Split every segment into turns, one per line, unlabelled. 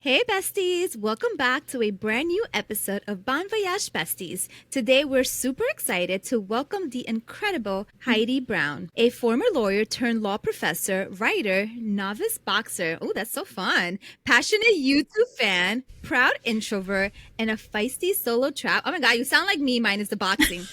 Hey besties, welcome back to a brand new episode of BonVoyageBesties. Today we're super excited to welcome the incredible Heidi Brown, a former lawyer turned law professor, writer, novice boxer. Oh, that's so fun. Passionate YouTube fan, proud introvert, and a feisty solo trap. Oh my god, you sound like me minus the boxing.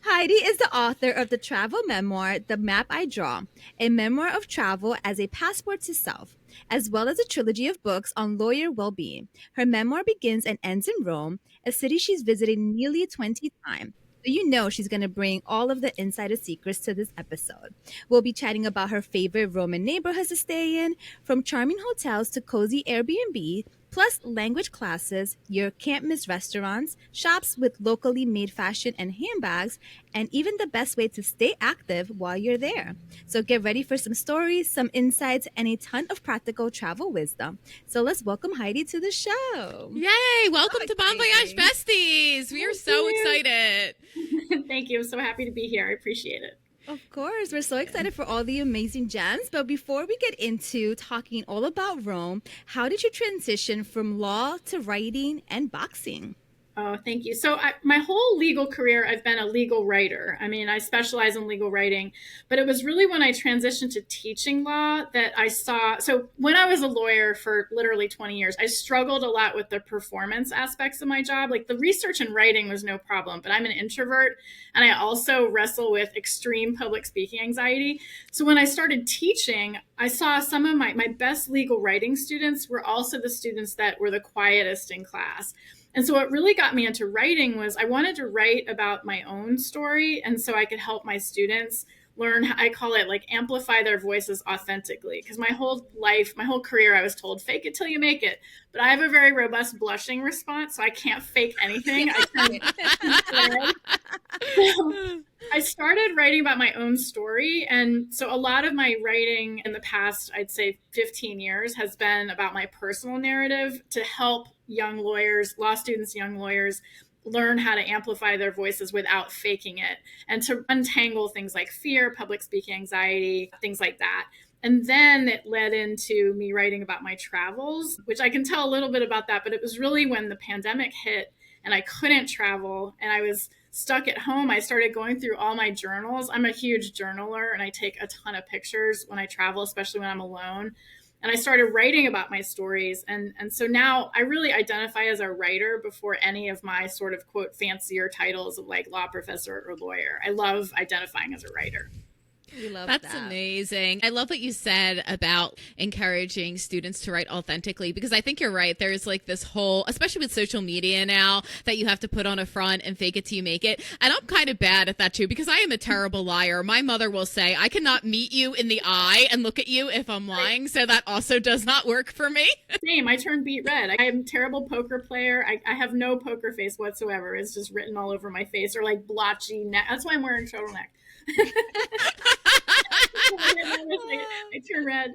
Heidi is the author of the travel memoir, The Map I Draw, a memoir of travel as a passport to self, as well as a trilogy of books on lawyer well-being. Her memoir begins and ends in Rome, a city she's visited nearly 20 times. So you know she's going to bring all of the insider secrets to this episode. We'll be chatting about her favorite Roman neighborhoods to stay in, from charming hotels to cozy Airbnb, plus language classes, your can't miss restaurants, shops with locally made fashion and handbags, and even the best way to stay active while you're there. So get ready for some stories, some insights, and a ton of practical travel wisdom. So let's welcome Heidi to the show.
Yay! Welcome to
exciting.
BonVoyageBesties. We are so excited.
Thank you. I'm so happy to be here. I appreciate it.
Of course, we're so excited for all the amazing gems. But before we get into talking all about Rome, how did you transition from law to writing and boxing?
Oh, thank you. So my whole legal career, I've been a legal writer. I mean, I specialize in legal writing, but it was really when I transitioned to teaching law that I saw. So when I was a lawyer for literally 20 years, I struggled a lot with the performance aspects of my job. Like the research and writing was no problem, but I'm an introvert and I also wrestle with extreme public speaking anxiety. So when I started teaching, I saw some of my best legal writing students were also the students that were the quietest in class. And so what really got me into writing was I wanted to write about my own story. And so I could help my students learn, I call it like amplify their voices authentically. Because my whole life, my whole career, I was told fake it till you make it. But I have a very robust blushing response, so I can't fake anything. I started writing about my own story. And so a lot of my writing in the past, I'd say 15 years, has been about my personal narrative to help young lawyers, law students, young lawyers, learn how to amplify their voices without faking it and to untangle things like fear, public speaking anxiety, things like that. And then it led into me writing about my travels, which I can tell a little bit about that, but it was really when the pandemic hit and I couldn't travel and I was stuck at home. I started going through all my journals. I'm a huge journaler and I take a ton of pictures when I travel, especially when I'm alone. And I started writing about my stories. And so now I really identify as a writer before any of my sort of quote fancier titles of like law professor or lawyer. I love identifying as a writer.
We love
That's
that.
amazing. I love what you said about encouraging students to write authentically, because I think you're right. There's like this whole, especially with social media now, that you have to put on a front and fake it till you make it. And I'm kind of bad at that too, because I am a terrible liar. My mother will say, I cannot meet you in the eye and look at you if I'm lying. So that also does not work for me.
Same. I turn beet red. I am a terrible poker player. I have no poker face whatsoever. It's just written all over my face or like blotchy neck. That's why I'm wearing a turtleneck. I turn red.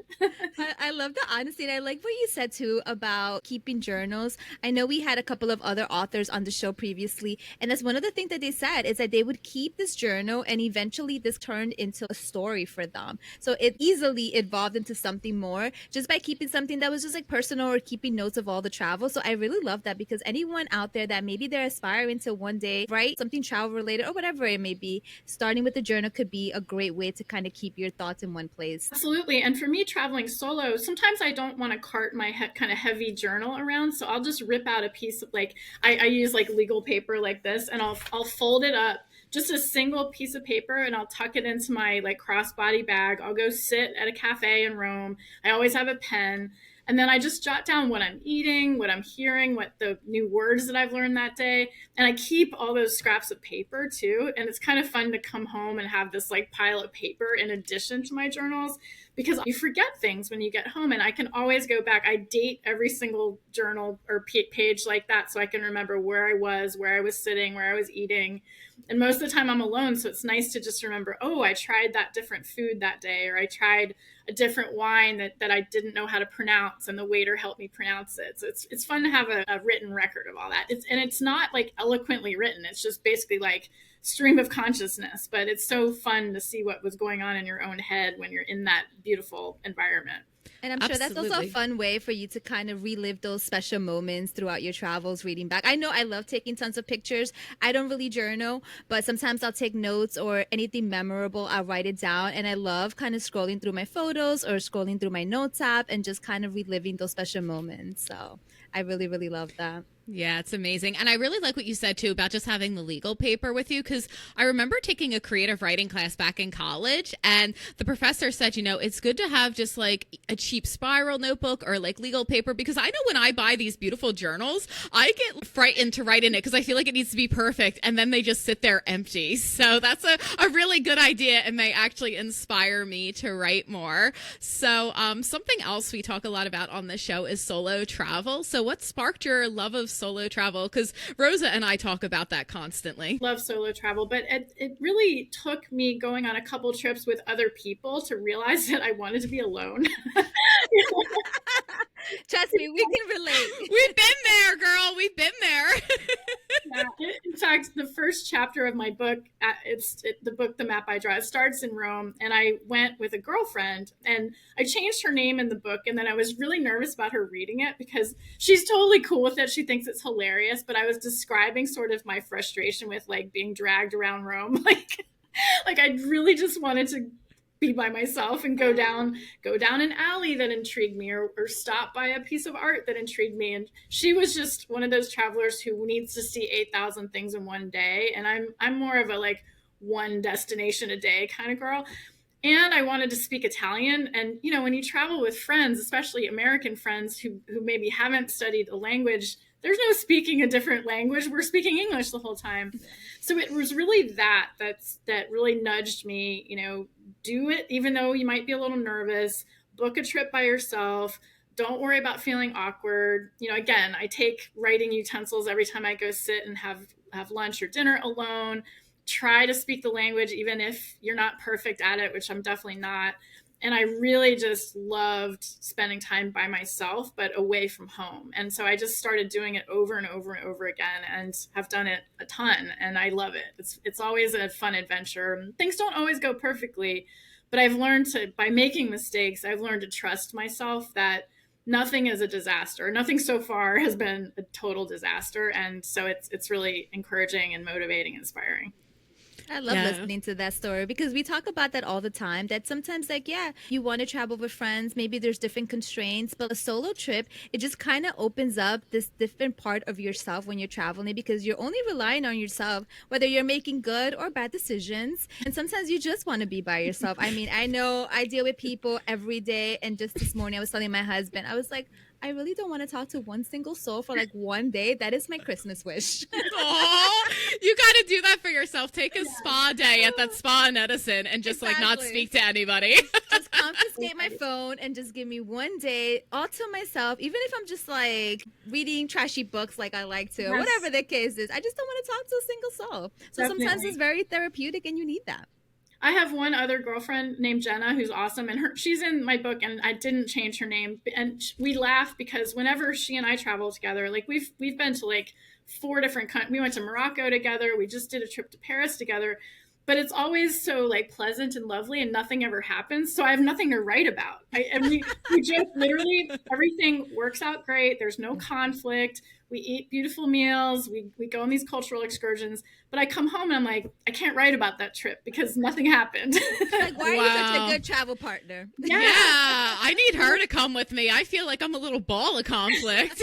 I love the honesty, and I like what you said too about keeping journals. I know we had a couple of other authors on the show previously, and that's one of the things that they said is that they would keep this journal and eventually this turned into a story for them. So it easily evolved into something more just by keeping something that was just like personal or keeping notes of all the travel. So I really love that, because anyone out there that maybe they're aspiring to one day write something travel related or whatever it may be, starting with the journal could be a great way to kind of keep your thoughts in one place.
Absolutely. And for me, traveling solo, sometimes I don't want to cart my kind of heavy journal around. So I'll just rip out a piece of like, I use like legal paper like this, and I'll fold it up, just a single piece of paper, and I'll tuck it into my like crossbody bag. I'll go sit at a cafe in Rome. I always have a pen. And then I just jot down what I'm eating, what I'm hearing, what the new words that I've learned that day. And I keep all those scraps of paper too. And it's kind of fun to come home and have this like pile of paper in addition to my journals, because you forget things when you get home. And I can always go back. I date every single journal or page like that, so I can remember where I was sitting, where I was eating. And most of the time I'm alone. So it's nice to just remember, oh, I tried that different food that day, or I tried a different wine that I didn't know how to pronounce, and the waiter helped me pronounce it. So it's fun to have a written record of all that. It's not like eloquently written. It's just basically like stream of consciousness, but it's so fun to see what was going on in your own head when you're in that beautiful environment.
And I'm sure that's also a
Absolutely.
fun way for you to kind of relive those special moments throughout your travels, reading back. I know I love taking tons of pictures. I don't really journal, but sometimes I'll take notes or anything memorable, I'll write it down. And I love kind of scrolling through my photos or scrolling through my notes app and just kind of reliving those special moments. So I really, really love that.
Yeah, it's amazing. And I really like what you said too about just having the legal paper with you, because I remember taking a creative writing class back in college, and the professor said, you know, it's good to have just like a cheap spiral notebook or like legal paper, because I know when I buy these beautiful journals, I get frightened to write in it because I feel like it needs to be perfect, and then they just sit there empty. So that's a really good idea and may actually inspire me to write more. So something else we talk a lot about on this show is solo travel. So what sparked your love of solo travel? Because Rosa and I talk about that constantly.
Love solo travel, but it really took me going on a couple trips with other people to realize that I wanted to be alone.
Trust me, we can relate.
We've been there, girl. We've been there.
Yeah. In fact, the first chapter of my book, the book, The Map I Draw, it starts in Rome, and I went with a girlfriend, and I changed her name in the book, and then I was really nervous about her reading it because she's totally cool with it. She thinks it's hilarious, but I was describing sort of my frustration with like being dragged around Rome, like I really just wanted to be by myself and go down an alley that intrigued me, or stop by a piece of art that intrigued me. And she was just one of those travelers who needs to see 8,000 things in one day, and I'm more of a like one destination a day kind of girl. And I wanted to speak Italian. And you know, when you travel with friends, especially American friends who maybe haven't studied a language, there's no speaking a different language. We're speaking English the whole time. So it was really that really nudged me, you know, do it even though you might be a little nervous, book a trip by yourself. Don't worry about feeling awkward. You know, again, I take writing utensils every time I go sit and have lunch or dinner alone. Try to speak the language, even if you're not perfect at it, which I'm definitely not. And I really just loved spending time by myself, but away from home. And so I just started doing it over and over and over again, and have done it a ton. And I love it. It's always a fun adventure. Things don't always go perfectly, but I've learned by making mistakes, I've learned to trust myself that nothing is a disaster. Nothing so far has been a total disaster. And so it's really encouraging and motivating and inspiring.
I love listening to that story because we talk about that all the time, that sometimes like, yeah, you want to travel with friends, maybe there's different constraints, but a solo trip, it just kind of opens up this different part of yourself when you're traveling, because you're only relying on yourself, whether you're making good or bad decisions. And sometimes you just want to be by yourself. I mean, I know I deal with people every day, and just this morning I was telling my husband, I was like, I really don't want to talk to one single soul for like one day. That is my Christmas wish.
Oh, you got to do that for yourself. Take a spa day at that spa in Edison and just like not speak to anybody.
Just confiscate my phone and just give me one day all to myself, even if I'm just like reading trashy books like I like to, or whatever the case is. I just don't want to talk to a single soul. So sometimes it's very therapeutic and you need that.
I have one other girlfriend named Jenna who's awesome, and she's in my book, and I didn't change her name. And we laugh because whenever she and I travel together, like we've been to like 4 different countries. We went to Morocco together. We just did a trip to Paris together. But it's always so like pleasant and lovely, and nothing ever happens. So I have nothing to write about. And we just literally, everything works out great. There's no conflict. We eat beautiful meals. We go on these cultural excursions. But I come home and I'm like, I can't write about that trip because nothing happened.
Like, why are you such a good travel partner?
Yeah, I need her to come with me. I feel like I'm a little ball of conflict.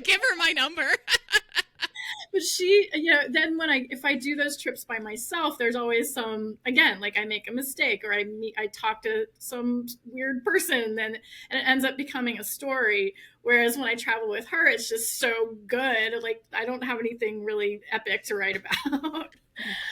Give her my number.
But she, you know, then if I do those trips by myself, there's always some, again, like I make a mistake, or I talk to some weird person, and it ends up becoming a story. Whereas when I travel with her, it's just so good. Like I don't have anything really epic to write about.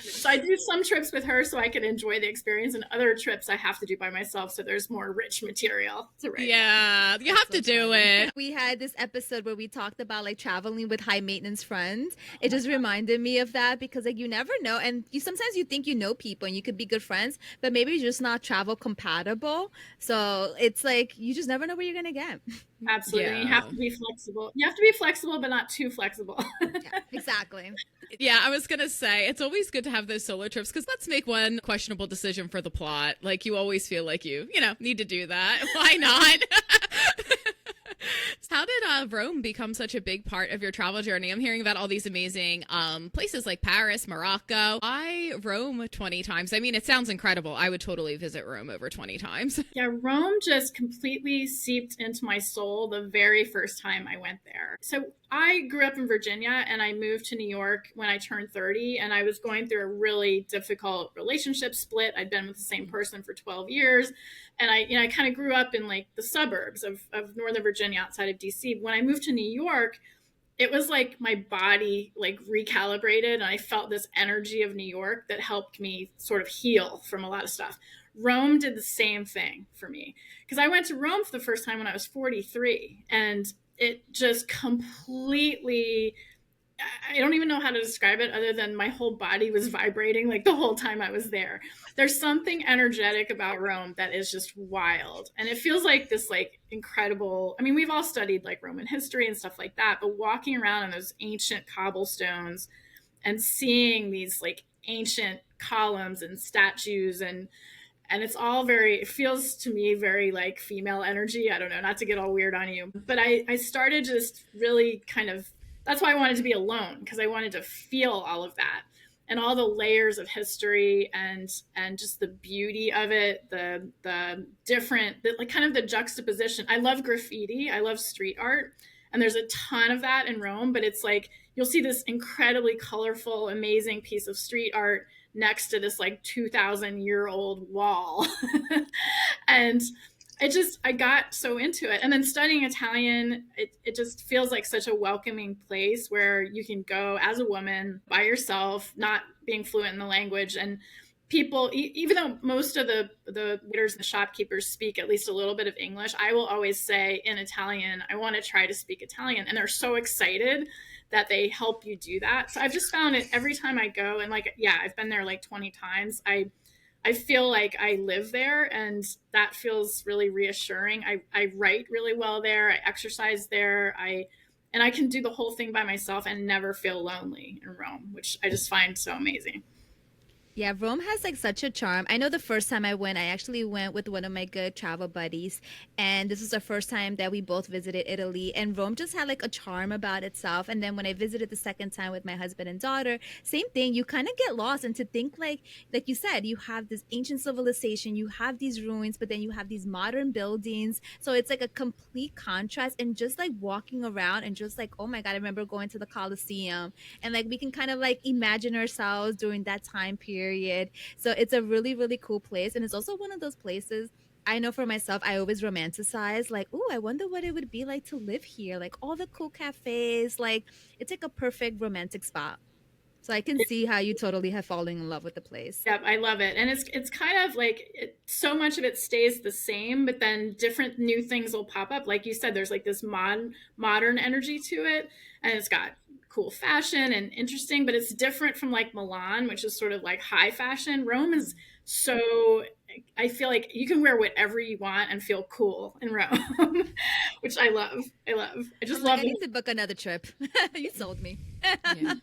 So I do some trips with her so I can enjoy the experience, and other trips I have to do by myself so there's more rich material to write.
Yeah, you have to do it.
We had this episode where we talked about like traveling with high maintenance friends. It just reminded me of that because like you never know, and sometimes you think you know people and you could be good friends, but maybe you're just not travel compatible. So it's like you just never know where you're gonna get.
Absolutely. And you have
Yeah.
to be flexible. You have to be flexible, but not too flexible.
Yeah, exactly.
Yeah, I was gonna say it's always good to have those solo trips because let's make one questionable decision for the plot. Like you always feel like you know, need to do that. Why not? How did Rome become such a big part of your travel journey? I'm hearing about all these amazing places like Paris, Morocco. Why Rome 20 times? I mean, it sounds incredible. I would totally visit Rome over 20 times.
Yeah, Rome just completely seeped into my soul the very first time I went there. So I grew up in Virginia and I moved to New York when I turned 30, and I was going through a really difficult relationship split. I'd been with the same person for 12 years. And I kind of grew up in like the suburbs of Northern Virginia outside of DC. When I moved to New York, it was like my body like recalibrated, and I felt this energy of New York that helped me sort of heal from a lot of stuff. Rome did the same thing for me because I went to Rome for the first time when I was 43, and it just completely, I don't even know how to describe it other than my whole body was vibrating like the whole time I was there. There's something energetic about Rome that is just wild. And it feels like this like incredible, I mean, we've all studied like Roman history and stuff like that, but walking around on those ancient cobblestones and seeing these like ancient columns and statues, and it's all very, it feels to me very like female energy. I don't know, not to get all weird on you, but I started just really kind of, that's why I wanted to be alone, because I wanted to feel all of that and all the layers of history and just the beauty of it, the different, the, like kind of the juxtaposition. I love graffiti, I love street art, and there's a ton of that in Rome, but it's like you'll see this incredibly colorful, amazing piece of street art next to this like 2,000-year-old wall. And I got so into it. And then studying Italian, it just feels like such a welcoming place where you can go as a woman by yourself, not being fluent in the language. And people, even though most of the waiters and the shopkeepers speak at least a little bit of English, I will always say in Italian, I want to try to speak Italian. And they're so excited that they help you do that. So I've just found it every time I go, and like, yeah, I've been there like 20 times. I feel like I live there, and that feels really reassuring. I write really well there. I exercise there. And I can do the whole thing by myself and never feel lonely in Rome, which I just find so amazing.
Yeah, Rome has like such a charm. I know the first time I went, I actually went with one of my good travel buddies, and this was the first time that we both visited Italy, and Rome just had like a charm about itself. And then when I visited the second time with my husband and daughter, same thing. You kind of get lost, and to think like you said, you have this ancient civilization, you have these ruins, but then you have these modern buildings. So it's like a complete contrast, and just like walking around and just like, oh my God, I remember going to the Colosseum, and like we can kind of like imagine ourselves during that time period. So it's a really, really cool place. And it's also one of those places I know for myself, I always romanticize, like, oh, I wonder what it would be like to live here. Like all the cool cafes, like it's like a perfect romantic spot. So I can see how you totally have fallen in love with the place.
Yep, I love it. And it's kind of like so much of it stays the same, but then different new things will pop up. Like you said, there's like this modern energy to it, and it's got cool fashion and interesting, but it's different from like Milan, which is sort of like high fashion. Rome is so, I feel like you can wear whatever you want and feel cool in Rome, which I love. I just
I'm like,
love
I
it.
need to book another trip. You sold me.
Yeah.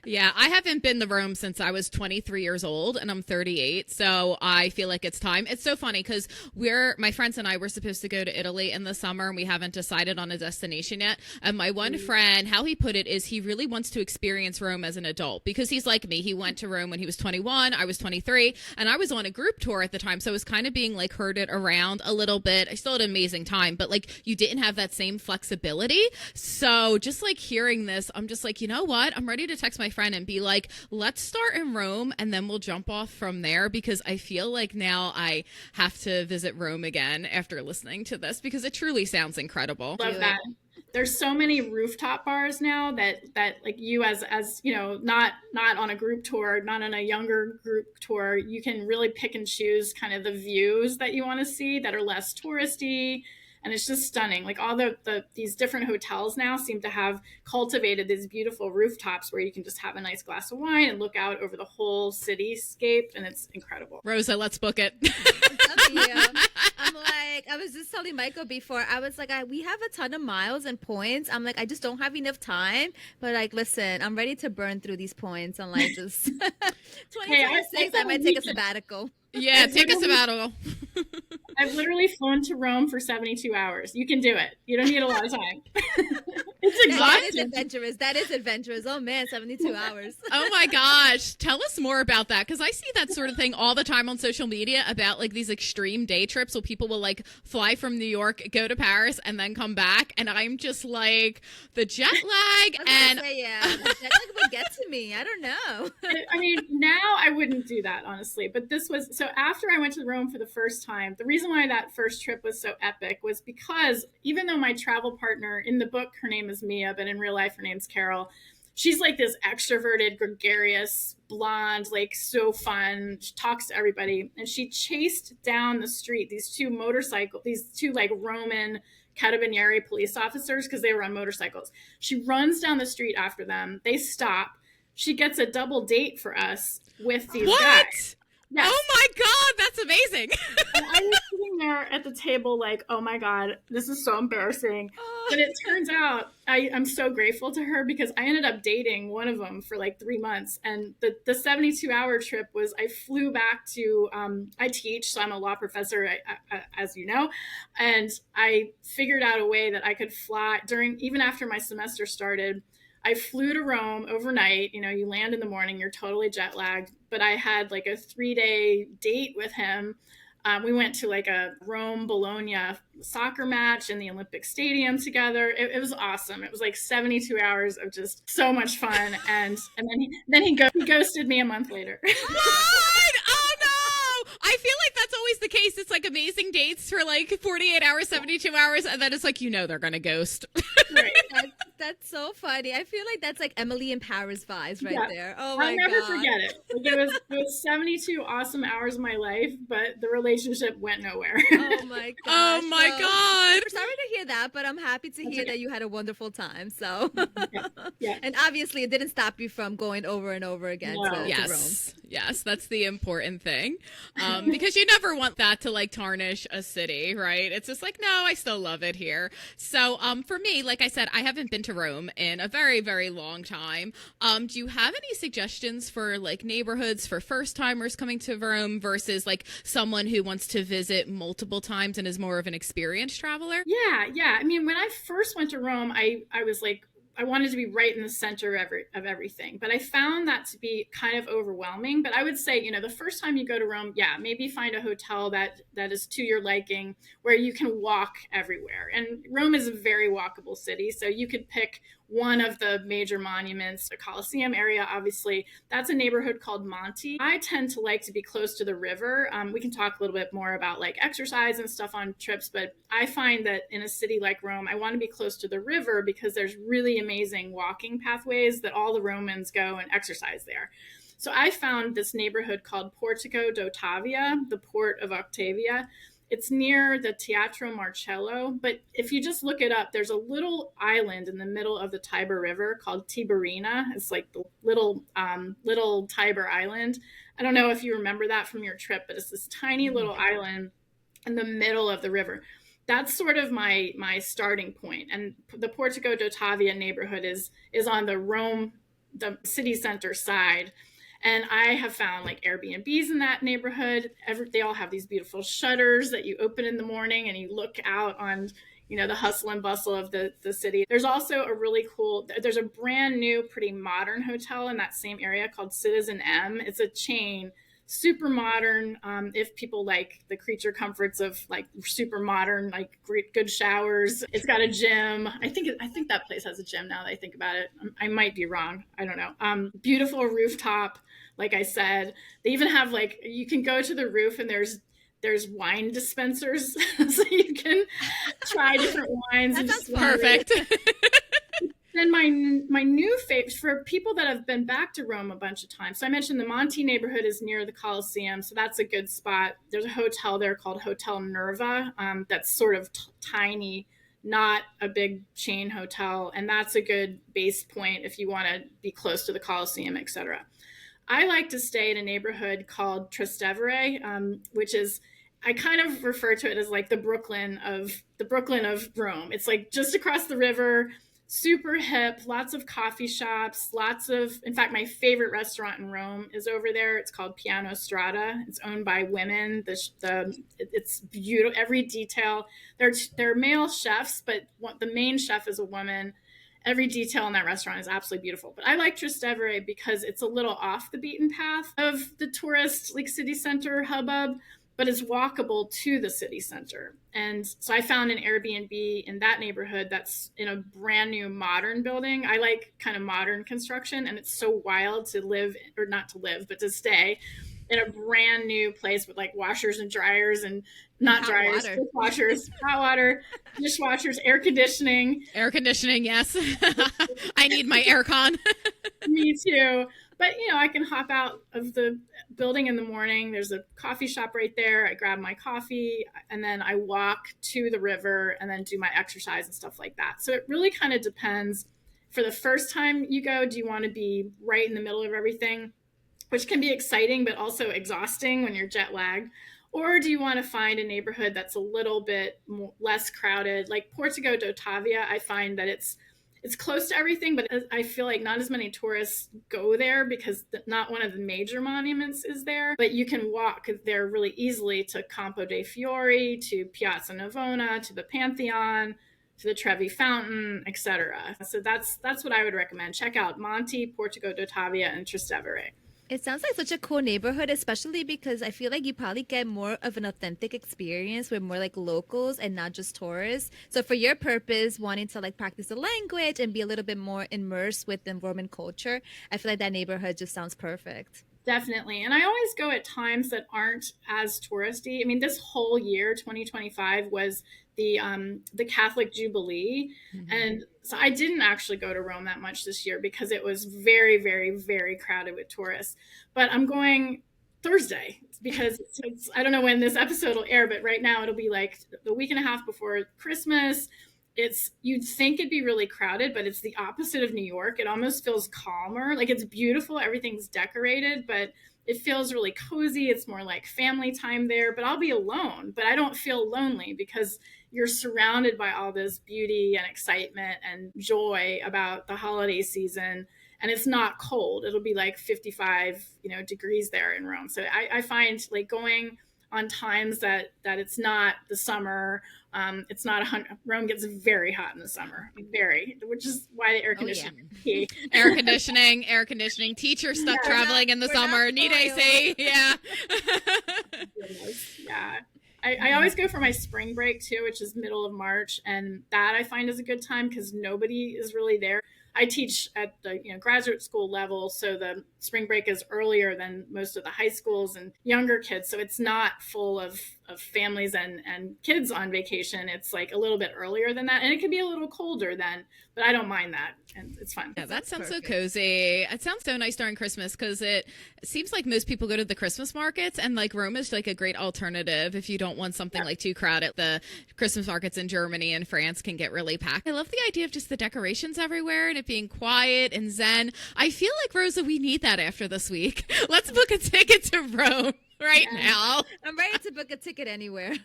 Yeah, I haven't been to Rome since I was 23 years old, and I'm 38, so I feel like it's time. It's so funny because my friends and I were supposed to go to Italy in the summer, and we haven't decided on a destination yet. And my one friend, how he put it is he really wants to experience Rome as an adult because he's like me. He went to Rome when he was 21, I was 23, and I was on a group tour at the time, so I was kind of being like herded around a little bit. I still had an amazing time, but like you didn't have that same flexibility. So just like hearing this, I'm just like, you know what? I'm ready to text my friend and be like, let's start in Rome and then we'll jump off from there, because I feel like now I have to visit Rome again after listening to this because it truly sounds incredible.
Love that. There's so many rooftop bars now that like you as you know, not on a group tour, not on a younger group tour, you can really pick and choose kind of the views that you want to see that are less touristy and it's just stunning. Like all these different hotels now seem to have cultivated these beautiful rooftops where you can just have a nice glass of wine and look out over the whole cityscape, and it's incredible.
Rosa, let's book it.
I'm telling you. I'm like, I was just telling Michael before, I was like, we have a ton of miles and points. I'm like, I just don't have enough time. But like, listen, I'm ready to burn through these points and like just 2026, I might take a sabbatical.
Yeah, take a sabbatical.
I've literally flown to Rome for 72 hours. You can do it. You don't need a lot of time. It's exhausting.
That is adventurous. That is adventurous. Oh man, 72 hours.
Oh my gosh. Tell us more about that, because I see that sort of thing all the time on social media about like these extreme day trips where people will like fly from New York, go to Paris, and then come back. And I'm just like, the jet lag and
yeah, the jet lag would get to me. I don't know.
I mean, now I wouldn't do that, honestly. But this was, so after I went to Rome for the first time, the reason why that first trip was so epic was because even though my travel partner in the book, her name is Mia, but in real life, her name's Carol. She's like this extroverted, gregarious, blonde, like so fun. She talks to everybody. And she chased down the street these two like Roman Carabinieri police officers, because they were on motorcycles. She runs down the street after them. They stop. She gets a double date for us with these guys. Yes.
Oh my God, that's amazing.
And I was sitting there at the table like, oh my God, this is so embarrassing. But it turns out I'm so grateful to her, because I ended up dating one of them for like 3 months. And the 72-hour trip was, I flew back to, I teach, so I'm a law professor, as you know, and I figured out a way that I could fly even after my semester started. I flew to Rome overnight. You know, you land in the morning, you're totally jet lagged. But I had like a 3-day date with him. We went to like a Rome-Bologna soccer match in the Olympic Stadium together. It was awesome. It was like 72 hours of just so much fun. And then he ghosted me a month later.
What? Oh no! I feel like that's always the case. It's like amazing dates for like 48 hours, 72 hours, and then it's like, they're going to ghost.
Right.
That's so funny. I feel like that's like Emily in Paris vibes right there. Oh my God.
I'll never forget it. Like it was 72 awesome hours of my life, but the relationship went nowhere.
Oh my God.
Oh my God.
I'm sorry to hear that, but I'm happy to hear that you had a wonderful time. So,
yeah.
And obviously it didn't stop you from going over and over again to Rome.
Yes, that's the important thing. Because you never want that to like tarnish a city, right? It's just like, no, I still love it here. So for me, like I said, I haven't been to Rome in a very, very long time. Do you have any suggestions for like neighborhoods for first timers coming to Rome versus like someone who wants to visit multiple times and is more of an experienced traveler?
Yeah. I mean, when I first went to Rome, I was like, I wanted to be right in the center of everything, but I found that to be kind of overwhelming. But I would say, the first time you go to Rome, maybe find a hotel that is to your liking, where you can walk everywhere. And Rome is a very walkable city, so you could pick one of the major monuments, the Colosseum area, obviously. That's a neighborhood called Monte. I tend to like to be close to the river. We can talk a little bit more about like exercise and stuff on trips, but I find that in a city like Rome, I want to be close to the river because there's really amazing walking pathways that all the Romans go and exercise there. So I found this neighborhood called Portico d'Ottavia, the port of Octavia. It's near the Teatro Marcello, but if you just look it up, there's a little island in the middle of the Tiber River called Tiberina. It's like the little Tiber Island. I don't know if you remember that from your trip, but it's this tiny little island in the middle of the river. That's sort of my starting point. And the Portico d'Ottavia neighborhood is on the city center side. And I have found like Airbnbs in that neighborhood. They all have these beautiful shutters that you open in the morning and you look out on, the hustle and bustle of the city. There's also there's a brand new, pretty modern hotel in that same area called Citizen M. It's a chain, super modern. If people like the creature comforts of like super modern, like great, good showers. It's got a gym. I think that place has a gym now that I think about it. I might be wrong. I don't know. Beautiful rooftop. Like I said, they even have like, you can go to the roof and there's wine dispensers so you can try different wines.
That sounds
perfect.
Then my new favorite for people that have been back to Rome a bunch of times. So I mentioned the Monte neighborhood is near the Colosseum, so that's a good spot. There's a hotel there called Hotel Nerva, that's sort of tiny, not a big chain hotel, and that's a good base point if you want to be close to the Colosseum, etc. I like to stay in a neighborhood called Trastevere, which is I kind of refer to it as like the Brooklyn of Rome. It's like just across the river, super hip, lots of coffee shops, in fact, my favorite restaurant in Rome is over there. It's called Piano Strada. It's owned by women. It's beautiful, every detail. They're male chefs, but the main chef is a woman. Every detail in that restaurant is absolutely beautiful. But I like Trastevere because it's a little off the beaten path of the tourist like city center hubbub, but it's walkable to the city center. And so I found an Airbnb in that neighborhood that's in a brand new modern building. I like kind of modern construction, and it's so wild to live, or not to live, but to stay in a brand new place with like washers and dryers and not dryers, washers, hot water, dishwashers, air conditioning.
Air conditioning, yes. I need my aircon.
Me too. But, I can hop out of the building in the morning. There's a coffee shop right there. I grab my coffee and then I walk to the river and then do my exercise and stuff like that. So it really kind of depends. For the first time you go, do you want to be right in the middle of everything, which can be exciting but also exhausting when you're jet lagged? Or do you want to find a neighborhood that's a little bit less crowded? Like Portico d'Ottavia, I find that it's close to everything, but I feel like not as many tourists go there because not one of the major monuments is there. But you can walk there really easily to Campo dei Fiori, to Piazza Navona, to the Pantheon, to the Trevi Fountain, etc. So that's what I would recommend. Check out Monte, Portico d'Ottavia, and Trastevere.
It sounds like such a cool neighborhood, especially because I feel like you probably get more of an authentic experience with more like locals and not just tourists. So for your purpose, wanting to like practice the language and be a little bit more immersed with the Roman culture, I feel like that neighborhood just sounds perfect.
Definitely. And I always go at times that aren't as touristy. I mean, this whole year, 2025, was the Catholic Jubilee. Mm-hmm. And so I didn't actually go to Rome that much this year because it was very, very, very crowded with tourists. But I'm going Thursday because I don't know when this episode will air, but right now it'll be like the week and a half before Christmas. You'd think it'd be really crowded, but it's the opposite of New York. It almost feels calmer. Like it's beautiful. Everything's decorated, but it feels really cozy. It's more like family time there, but I'll be alone, but I don't feel lonely because you're surrounded by all this beauty and excitement and joy about the holiday season. And it's not cold. It'll be like 55, degrees there in Rome. So I find like going on times that it's not the summer. It's not Rome gets very hot in the summer, which is why the air conditioning is key.
Air conditioning. Teacher stuck traveling in the summer. Need AC. Yeah.
Yeah. I always go for my spring break too, which is middle of March, and that I find is a good time because nobody is really there. I teach at the graduate school level, so the spring break is earlier than most of the high schools and younger kids. So it's not full of families and kids on vacation. It's like a little bit earlier than that. And it can be a little colder then, but I don't mind that. And it's fun.
Yeah, that sounds perfect. So cozy. It sounds so nice during Christmas because it seems like most people go to the Christmas markets, and like Rome is like a great alternative if you don't want something like too crowded. The Christmas markets in Germany and France can get really packed. I love the idea of just the decorations everywhere and it being quiet and zen. I feel like, Rosa, we need that after this week. Let's book a ticket to Rome now.
I'm ready to book a ticket anywhere.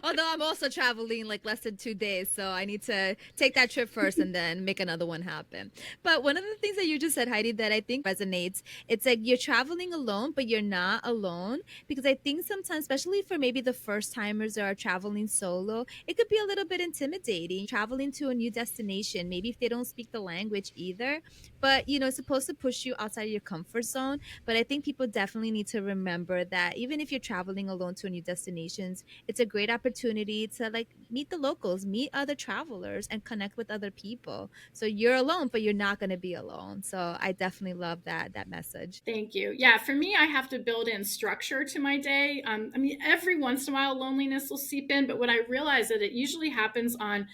Although I'm also traveling like less than 2 days, so I need to take that trip first and then make another one happen. But one of the things that you just said, Heidi, that I think resonates, it's like you're traveling alone, but you're not alone. Because I think sometimes, especially for maybe the first timers that are traveling solo, it could be a little bit intimidating traveling to a new destination, maybe if they don't speak the language either. But, it's supposed to push you outside of your comfort zone. But I think people definitely need to remember that even if you're traveling alone to a new destinations, it's a great opportunity to like meet the locals, meet other travelers, and connect with other people. So you're alone, but you're not going to be alone. So I definitely love that message.
Thank you. Yeah, for me, I have to build in structure to my day. Every once in a while, loneliness will seep in, but what I realize that it usually happens on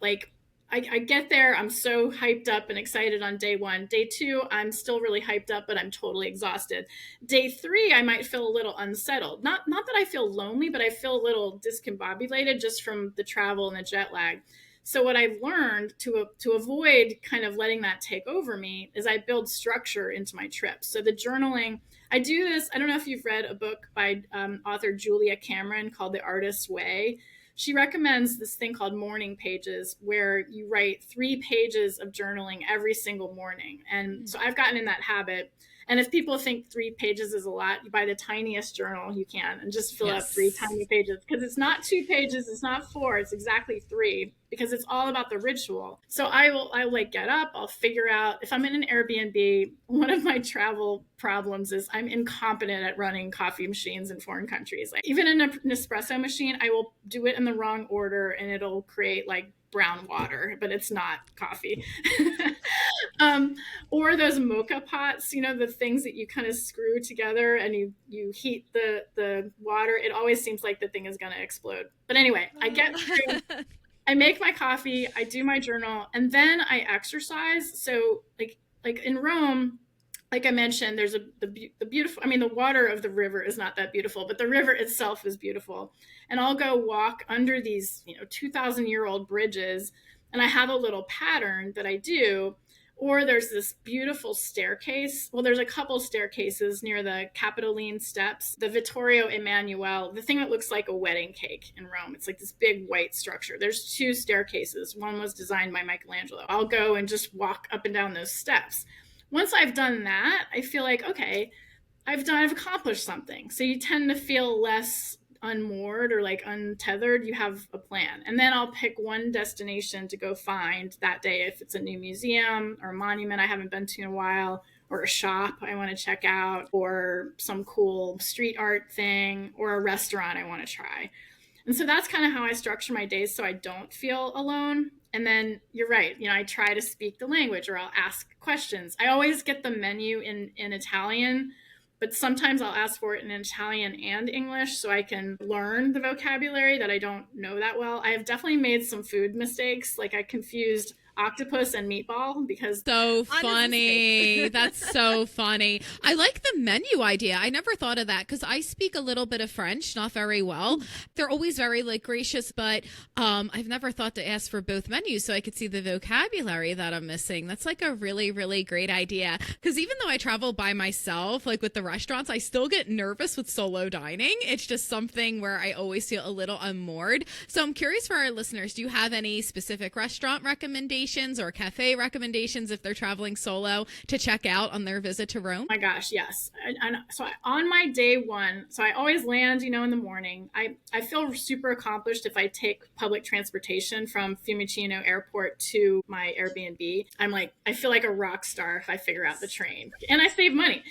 like I get there, I'm so hyped up and excited on day 1. Day 2, I'm still really hyped up, but I'm totally exhausted. Day 3, I might feel a little unsettled. Not that I feel lonely, but I feel a little discombobulated just from the travel and the jet lag. So what I've learned to avoid kind of letting that take over me is I build structure into my trips. So the journaling, I do this. I don't know if you've read a book by author Julia Cameron called The Artist's Way. She recommends this thing called morning pages, where you write 3 pages of journaling every single morning. And so I've gotten in that habit. And if people think 3 pages is a lot, you buy the tiniest journal you can and just fill up 3 tiny pages, because it's not 2 pages, it's not 4, it's exactly 3, because it's all about the ritual. So I will like get up, I'll figure out, if I'm in an Airbnb, one of my travel problems is I'm incompetent at running coffee machines in foreign countries. Like, even in an espresso machine, I will do it in the wrong order and it'll create like brown water, but it's not coffee. Or those mocha pots, you know, the things that you kind of screw together and you heat the water. It always seems like the thing is going to explode. But anyway, I get through, I make my coffee, I do my journal, and then I exercise. So like in Rome, like I mentioned, there's the beautiful, I mean, the water of the river is not that beautiful, but the river itself is beautiful. And I'll go walk under these, 2,000-year-old bridges, and I have a little pattern that I do. Or there's this beautiful staircase. Well, there's a couple staircases near the Capitoline Steps, the Vittorio Emanuele, the thing that looks like a wedding cake in Rome. It's like this big white structure. There's 2 staircases. One was designed by Michelangelo. I'll go and just walk up and down those steps. Once I've done that, I feel like, okay, I've accomplished something. So you tend to feel less unmoored or like untethered. You have a plan. And then I'll pick one destination to go find that day, if it's a new museum or a monument I haven't been to in a while, or a shop I want to check out, or some cool street art thing, or a restaurant I want to try. And so that's kind of how I structure my days, so I don't feel alone. And then you're right, I try to speak the language, or I'll ask questions. I always get the menu in Italian, but sometimes I'll ask for it in Italian and English so I can learn the vocabulary that I don't know that well. I have definitely made some food mistakes. Like, I confused octopus and meatball because
so funny. That's so funny. I like the menu idea. I never thought of that because I speak a little bit of French, not very well. They're always very gracious, but I've never thought to ask for both menus so I could see the vocabulary that I'm missing. That's like a really, really great idea. Because even though I travel by myself, like with the restaurants, I still get nervous with solo dining. It's just something where I always feel a little unmoored. So I'm curious for our listeners, do you have any specific restaurant recommendations or cafe recommendations if they're traveling solo to check out on their visit to Rome?
Oh my gosh, yes. So on my day 1, so I always land, in the morning. I feel super accomplished if I take public transportation from Fiumicino Airport to my Airbnb. I feel like a rock star if I figure out the train, and I save money.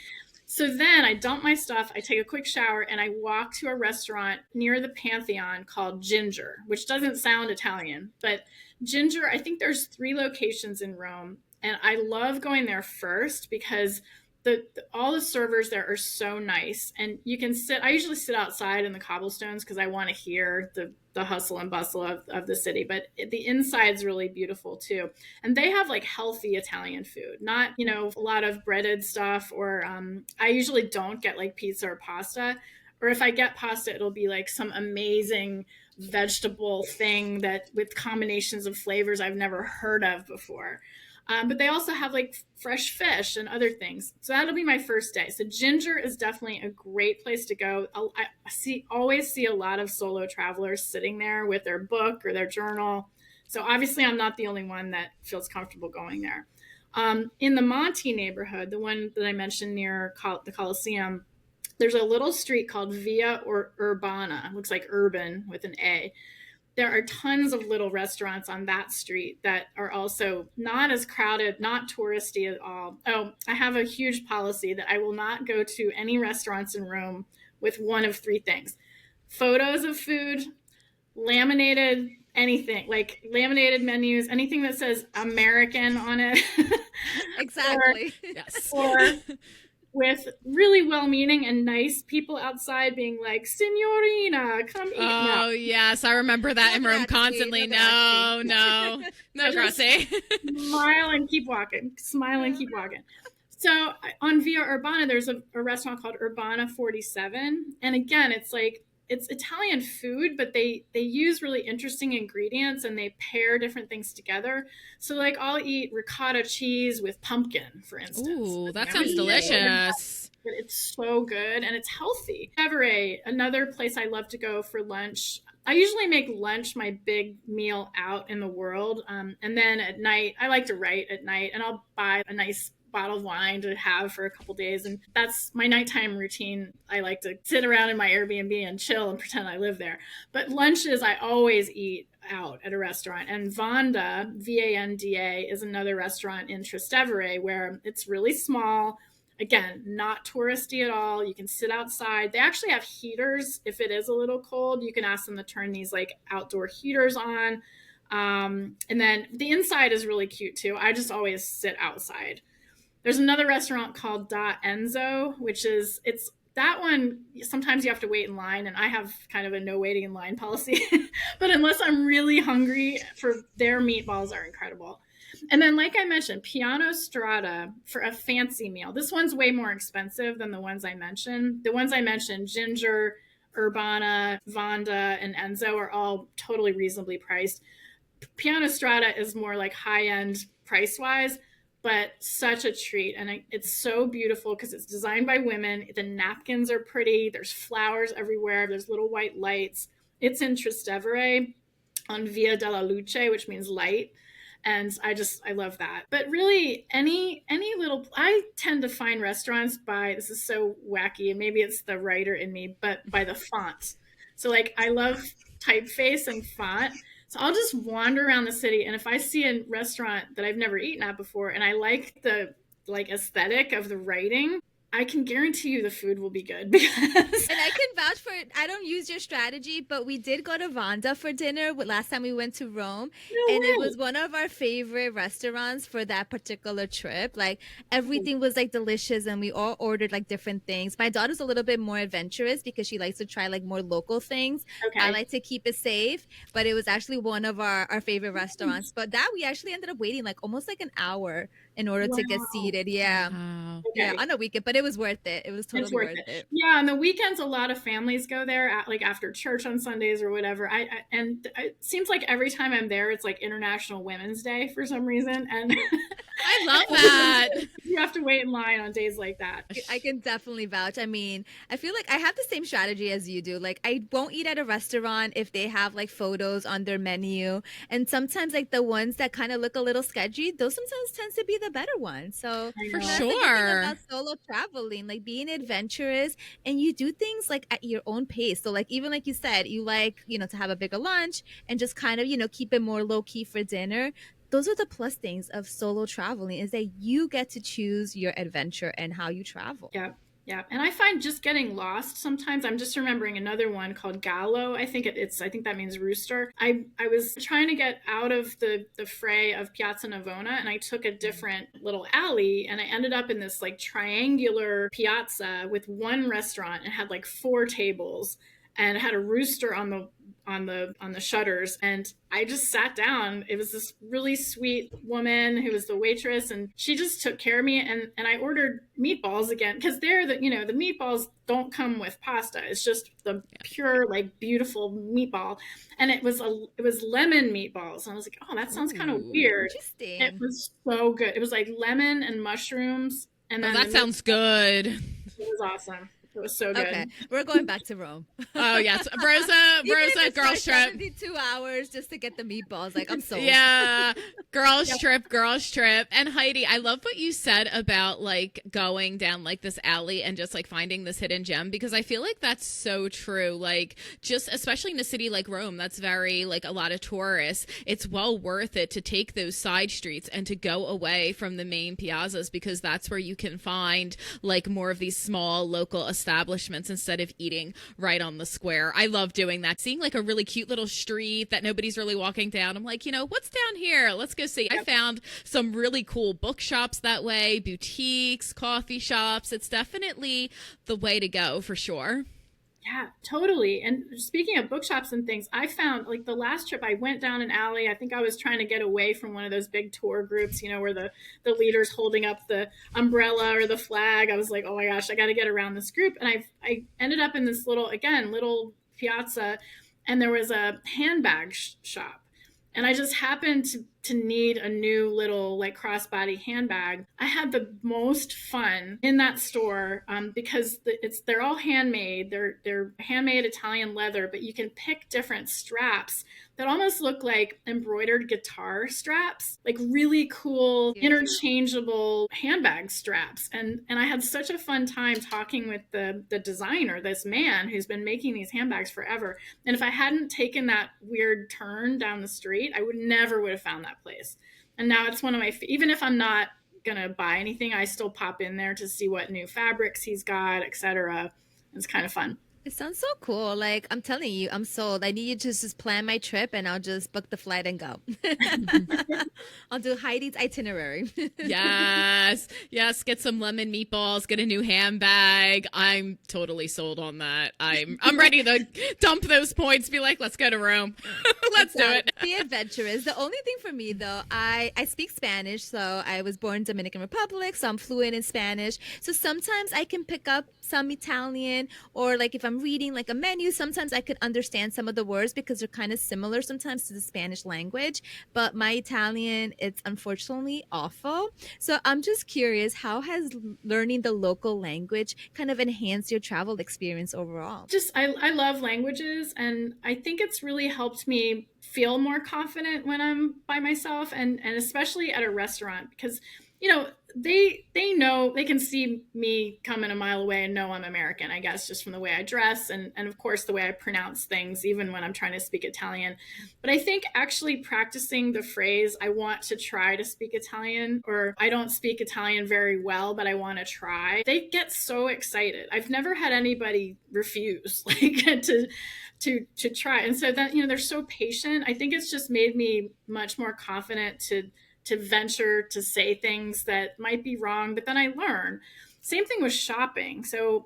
So then I dump my stuff, I take a quick shower, and I walk to a restaurant near the Pantheon called Ginger, which doesn't sound Italian, but Ginger, I think there's 3 locations in Rome, and I love going there first because all the servers there are so nice, and you can I usually sit outside in the cobblestones because I want to hear the hustle and bustle of the city, but the inside's really beautiful too. And they have healthy Italian food, not, a lot of breaded stuff, or I usually don't get pizza or pasta, or if I get pasta, it'll be some amazing vegetable thing that with combinations of flavors I've never heard of before. But they also have fresh fish and other things. So that'll be my first day. So Ginger is definitely a great place to go. I always see a lot of solo travelers sitting there with their book or their journal. So obviously I'm not the only one that feels comfortable going there. In the Monte neighborhood, the one that I mentioned near the Colosseum, there's a little street called Via Urbana. It looks like urban with an A. There are tons of little restaurants on that street that are also not as crowded, not touristy at all. Oh, I have a huge policy that I will not go to any restaurants in Rome with one of 3 things: photos of food, laminated anything, laminated menus, anything that says American on it.
Exactly.
Yes. Or with really well-meaning and nice people outside being like, Signorina, come eat. No,
Oh yes, I remember that in
No
Rome
grazie,
constantly.
no
No,
grazie.
no, no,
just
grazie.
smile and keep walking. Smile and keep walking. So on Via Urbana, there's a restaurant called Urbana 47, and again, it's like it's Italian food, but they use really interesting ingredients and they pair different things together. So like I'll eat ricotta cheese with pumpkin, for instance.
Ooh, that sounds
Yummy.
delicious.
But it's so good and it's healthy. Chevrolet, another place I love to go for lunch. I usually make lunch my big meal out in the world. And then at night, I like to write at night and I'll buy a nice bottle of wine to have for a couple days. And that's my nighttime routine. I like to sit around in my Airbnb and chill and pretend I live there. But lunches, I always eat out at a restaurant. And Vanda, Vanda, is another restaurant in Trastevere where it's really small. Again, not touristy at all. You can sit outside. They actually have heaters if it is a little cold. You can ask them to turn these like outdoor heaters on. And then the inside is really cute too. I just always sit outside. There's another restaurant called Da Enzo, which is it's that one. Sometimes you have to wait in line, and I have kind of a no waiting in line policy. But unless I'm really hungry, for their meatballs are incredible. And then, like I mentioned, Piano Strada for a fancy meal. This one's way more expensive than the ones I mentioned. The ones I mentioned, Ginger, Urbana, Vanda, and Enzo, are all totally reasonably priced. Piano Strada is more like high end price wise, but such a treat. And it's so beautiful because it's designed by women. The napkins are pretty. There's flowers everywhere. There's little white lights. It's in Trastevere on Via della Luce, which means light. And I love that. But really, any little, I tend to find restaurants by, this is so wacky, and maybe it's the writer in me, but by the font. So like I love typeface and font. So I'll just wander around the city, and if I see a restaurant that I've never eaten at before, and I like the like aesthetic of the writing, I can guarantee you the food will be good because
And I can vouch for it. I don't use your strategy, but we did go to Vanda for dinner last time we went to Rome.
no
And it
way.
was one of our favorite restaurants for that particular trip. Like everything was like delicious and we all ordered like different things. My daughter's a little bit more adventurous because she likes to try like more local things.
Okay.
I like to keep it safe, but it was actually one of our favorite restaurants. But that we actually ended up waiting like almost like an hour in order to get
Wow.
seated. Yeah.
Wow.
Yeah,
Okay.
on a weekend, but it was worth it. It was totally
It's worth
worth
it.
it.
Yeah, on the weekends, a lot of families go there, like after church on Sundays or whatever. And it seems like every time I'm there, it's like International Women's Day for some reason, and
I love that.
you have to wait in line on days like that.
I can definitely vouch. I mean, I feel like I have the same strategy as you do. Like, I won't eat at a restaurant if they have like photos on their menu. And sometimes, like, the ones that kind of look a little sketchy, those sometimes tends to be the better ones. So,
I
For
know.
that's the good thing
sure.
about solo traveling, like being adventurous and you do things like at your own pace. So, like, even like you said, you like, to have a bigger lunch and just kind of, keep it more low key for dinner. Those are the plus things of solo traveling is that you get to choose your adventure and how you travel.
Yeah. Yeah. And I find just getting lost sometimes. I'm just remembering another one called Gallo. I think I think that means rooster. I was trying to get out of the fray of Piazza Navona and I took a different little alley and I ended up in this like triangular piazza with one restaurant and had like 4 tables and it had a rooster on the shutters and I just sat down. It was this really sweet woman who was the waitress and she just took care of me and I ordered meatballs again because the meatballs don't come with pasta. It's just the pure like beautiful meatball and it was lemon meatballs and I was like, oh, that sounds kind of
Ooh.
weird.
Interesting.
It was so good. It was like lemon and mushrooms and
Oh,
then
that sounds good.
it was awesome. It was so good.
Okay, we're going back to Rome.
Oh yes, Rosa,
Even if it's
girls
like
trip.
72 hours just to get the meatballs. Like, I'm sold.
Yeah, girls trip. And Heidi, I love what you said about like going down like this alley and just like finding this hidden gem because I feel like that's so true. Like just especially in a city like Rome, that's very like a lot of tourists. It's well worth it to take those side streets and to go away from the main piazzas because that's where you can find like more of these small local establishments instead of eating right on the square. I love doing that. Seeing like a really cute little street that nobody's really walking down. I'm like, what's down here? Let's go see. I found some really cool bookshops that way, boutiques, coffee shops. It's definitely the way to go for sure.
Yeah, totally. And speaking of bookshops and things, I found like the last trip I went down an alley. I think I was trying to get away from one of those big tour groups, where the leader's holding up the umbrella or the flag. I was like, oh my gosh, I got to get around this group. And I ended up in this little piazza, and there was a handbag shop. And I just happened to need a new little like crossbody handbag. I had the most fun in that store because they're all handmade. They're handmade Italian leather, but you can pick different straps that almost look like embroidered guitar straps, like really cool interchangeable handbag straps. And I had such a fun time talking with the designer, this man who's been making these handbags forever. And if I hadn't taken that weird turn down the street, I would have found that place. And now it's one of my, even if I'm not gonna buy anything, I still pop in there to see what new fabrics he's got, etc. It's kind of fun.
It sounds so cool. Like, I'm telling you, I'm sold. I need you to just plan my trip and I'll just book the flight and go. I'll do Heidi's itinerary.
Yes. Yes. Get some lemon meatballs, get a new handbag. I'm totally sold on that. I'm ready to dump those points, be like, let's go to Rome. Let's do it.
Be adventurous. The only thing for me though, I speak Spanish. So I was born in Dominican Republic, so I'm fluent in Spanish. So sometimes I can pick up some Italian, or like if I'm reading like a menu, sometimes I could understand some of the words because they're kind of similar sometimes to the Spanish language, but my Italian, it's unfortunately awful. So I'm just curious, how has learning the local language kind of enhanced your travel experience overall?
I love languages, and I think it's really helped me feel more confident when I'm by myself, and especially at a restaurant, because they know, they can see me coming a mile away and know I'm American, I guess, just from the way I dress and of course the way I pronounce things, even when I'm trying to speak Italian. But I think actually practicing the phrase, I want to try to speak Italian, or I don't speak Italian very well, but I want to try, they get so excited. I've never had anybody refuse like to try. And so that, they're so patient. I think it's just made me much more confident to venture to say things that might be wrong, but then I learn. Same thing with shopping. So,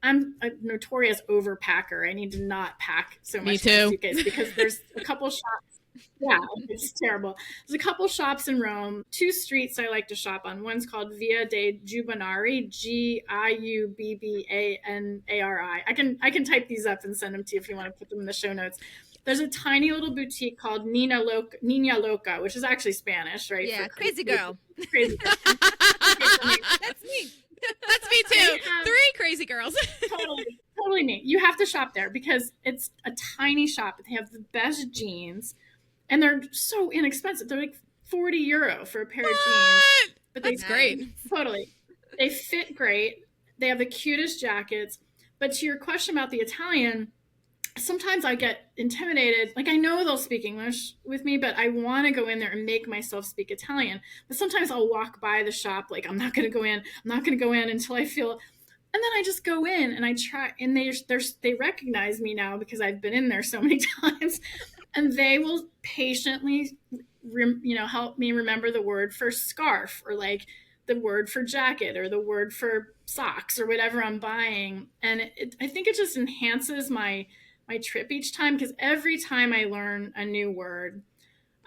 I'm a notorious overpacker. I need to not pack so much.
Me too.
Suitcase because there's a couple shops. Yeah, it's terrible. There's a couple shops in Rome, 2 streets I like to shop on. One's called Via dei Giubbonari, Giubbanari. I can type these up and send them to you if you want to put them in the show notes. There's a tiny little boutique called Nina Loca, which is actually Spanish, right?
Yeah, crazy girl.
Crazy girl.
That's me.
That's me too. 3 crazy girls.
Totally me. You have to shop there because it's a tiny shop. They have the best jeans, and they're so inexpensive. They're like €40 for a pair of jeans. But
that's great.
Totally. They fit great. They have the cutest jackets. But to your question about the Italian, sometimes I get intimidated. Like, I know they'll speak English with me, but I want to go in there and make myself speak Italian. But sometimes I'll walk by the shop like, I'm not going to go in until I feel. And then I just go in and I try, and they recognize me now because I've been in there so many times, and they will patiently, help me remember the word for scarf, or like the word for jacket, or the word for socks, or whatever I'm buying. And I think it just enhances my trip each time, because every time I learn a new word,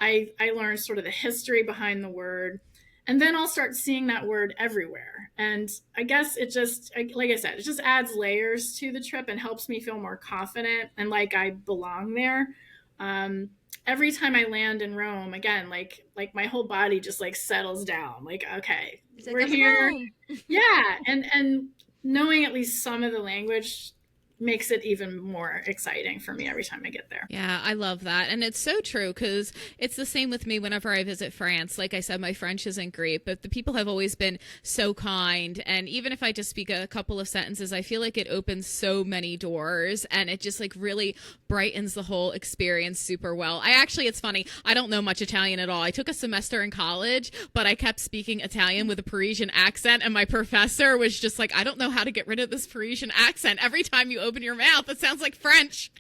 I learn sort of the history behind the word, and then I'll start seeing that word everywhere. And I guess it just, like I said, it just adds layers to the trip and helps me feel more confident and like I belong there. Every time I land in Rome, again, like my whole body just like settles down. Like, okay, we're here. Yeah, and knowing at least some of the language makes it even more exciting for me every time I get there.
Yeah, I love that. And it's so true because it's the same with me whenever I visit France. Like I said, my French isn't great, but the people have always been so kind. And even if I just speak a couple of sentences, I feel like it opens so many doors and it just like really brightens the whole experience super well. It's funny, I don't know much Italian at all. I took a semester in college, but I kept speaking Italian with a Parisian accent. And my professor was just like, I don't know how to get rid of this Parisian accent. Every time you open your mouth, it sounds like French.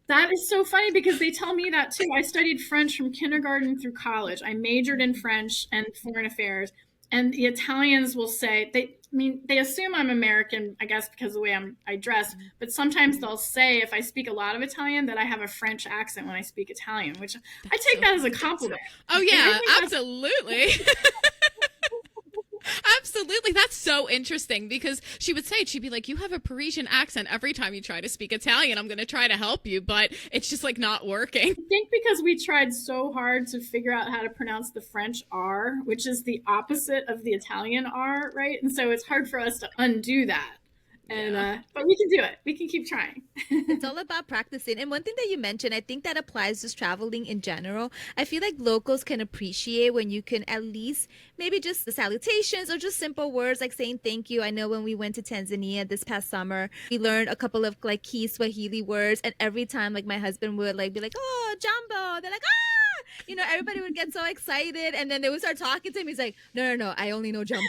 That is so funny because they tell me that too. I studied French from kindergarten through college. I majored in French and foreign affairs. And the Italians will say, they assume I'm American, I guess, because of the way I dress. But sometimes they'll say, if I speak a lot of Italian, that I have a French accent when I speak Italian, which I take that as a compliment.
Oh, yeah, absolutely. Absolutely. That's so interesting because she'd be like, you have a Parisian accent every time you try to speak Italian. I'm going to try to help you, but it's just like not working.
I think because we tried so hard to figure out how to pronounce the French R, which is the opposite of the Italian R, right? And so it's hard for us to undo that. And but we can do it. We can keep trying.
It's all about practicing. And one thing that you mentioned, I think that applies to traveling in general. I feel like locals can appreciate when you can at least maybe just the salutations or just simple words like saying thank you. I know when we went to Tanzania this past summer, we learned a couple of like key Swahili words, and every time like my husband would like be like, "Oh, Jumbo," they're like, "Ah." You know, everybody would get so excited, and then they would start talking to him. He's like, no, I only know Jumbo.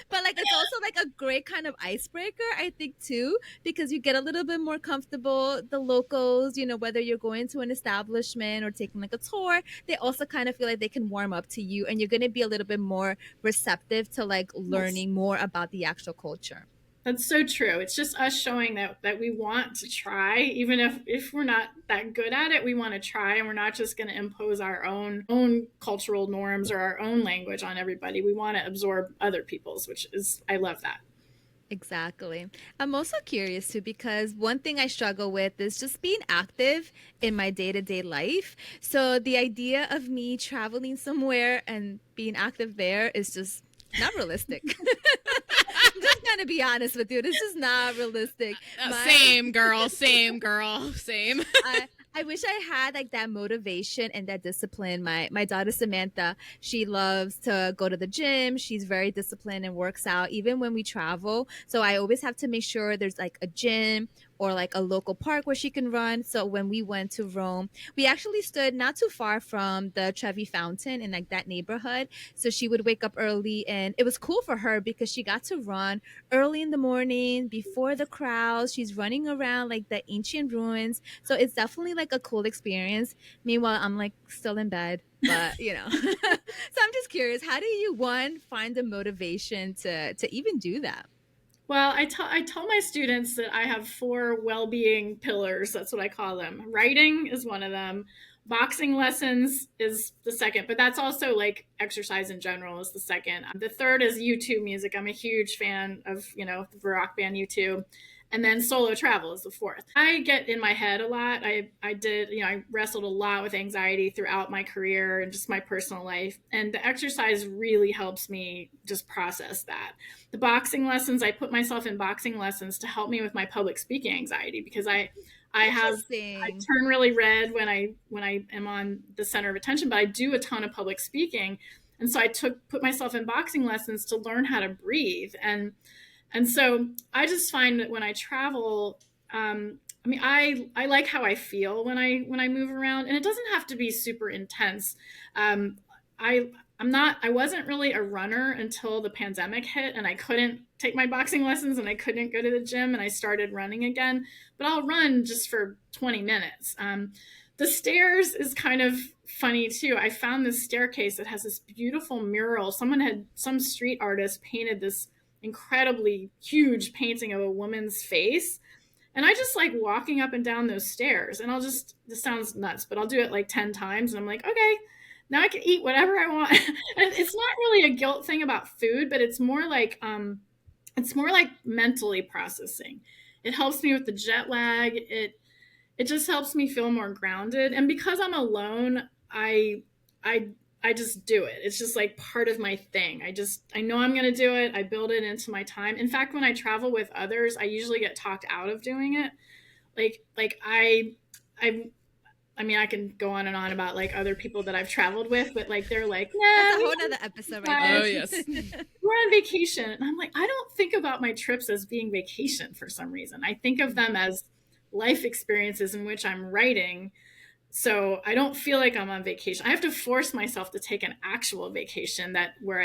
But like it's also like a great kind of icebreaker, I think, too, because you get a little bit more comfortable. The locals, you know, whether you're going to an establishment or taking like a tour, they also kind of feel like they can warm up to you, and you're going to be a little bit more receptive to like learning more about the actual culture.
That's so true. It's just us showing that we want to try, even if we're not that good at it, we want to try, and we're not just going to impose our own cultural norms or our own language on everybody. We want to absorb other people's, which is, I love that.
Exactly. I'm also curious too because one thing I struggle with is just being active in my day-to-day life. So the idea of me traveling somewhere and being active there is just not realistic. I'm just gonna be honest with you. This is not realistic.
Same girl, same.
I wish I had like that motivation and that discipline. My daughter Samantha, she loves to go to the gym. She's very disciplined and works out even when we travel. So I always have to make sure there's like a gym or like a local park where she can run. So when we went to Rome, we actually stood not too far from the Trevi Fountain in like that neighborhood. So she would wake up early, and it was cool for her because she got to run early in the morning before the crowds. She's running around like the ancient ruins. So it's definitely like a cool experience. Meanwhile, I'm like still in bed, but you know. So I'm just curious, how do you find the motivation to even do that?
Well, I tell my students that I have 4 well-being pillars. That's what I call them. Writing is one of them. Boxing lessons is the second, but that's also like exercise in general is the second. The third is U2 music. I'm a huge fan of, the rock band U2. And then solo travel is the fourth. I get in my head a lot. I wrestled a lot with anxiety throughout my career and just my personal life. And the exercise really helps me just process that. The boxing lessons, I put myself in boxing lessons to help me with my public speaking anxiety because I turn really red when I am on the center of attention, but I do a ton of public speaking. And so I put myself in boxing lessons to learn how to breathe. And so I just find that when I travel, I like how I feel when I move around, and it doesn't have to be super intense. I wasn't really a runner until the pandemic hit, and I couldn't take my boxing lessons, and I couldn't go to the gym, and I started running again. But I'll run just for 20 minutes. The stairs is kind of funny too. I found this staircase that has this beautiful mural. Some street artist painted this incredibly huge painting of a woman's face. And I just like walking up and down those stairs, and this sounds nuts, but I'll do it like 10 times. And I'm like, okay, now I can eat whatever I want. And it's not really a guilt thing about food, but it's more like mentally processing. It helps me with the jet lag. It just helps me feel more grounded. And because I'm alone, I I just do it. It's just like part of my thing. I know I'm going to do it. I build it into my time. In fact, when I travel with others, I usually get talked out of doing it. I I mean, I can go on and on about like other people that I've traveled with, but like they're like,
That's
yeah,
a
we
whole
don't
nother episode right
Oh,
there.
yes.
we're on vacation. And I'm like, I don't think about my trips as being vacation for some reason. I think of them as life experiences in which I'm writing. So I don't feel like I'm on vacation. I have to force myself to take an actual vacation that where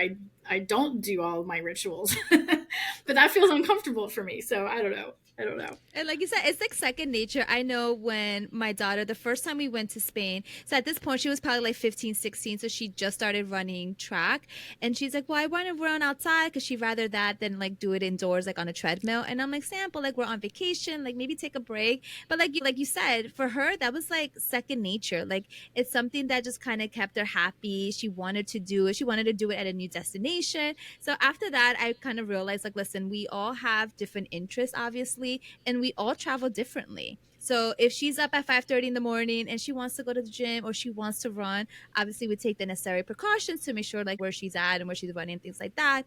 I don't do all of my rituals. But that feels uncomfortable for me. So I don't know. I don't know.
And like you said, it's like second nature. I know when my daughter, the first time we went to Spain, so at this point she was probably like 15, 16, so she just started running track. And she's like, well, I want to run outside because she'd rather that than like do it indoors, like on a treadmill. And I'm like, Sample, like we're on vacation, like maybe take a break. But like you said, for her, that was like second nature. Like it's something that just kind of kept her happy. She wanted to do it. She wanted to do it at a new destination. So after that, I kind of realized like, listen, we all have different interests, obviously, and we all travel differently. So if she's up at 5:30 in the morning and she wants to go to the gym or she wants to run, obviously we take the necessary precautions to make sure like where she's at and where she's running, things like that.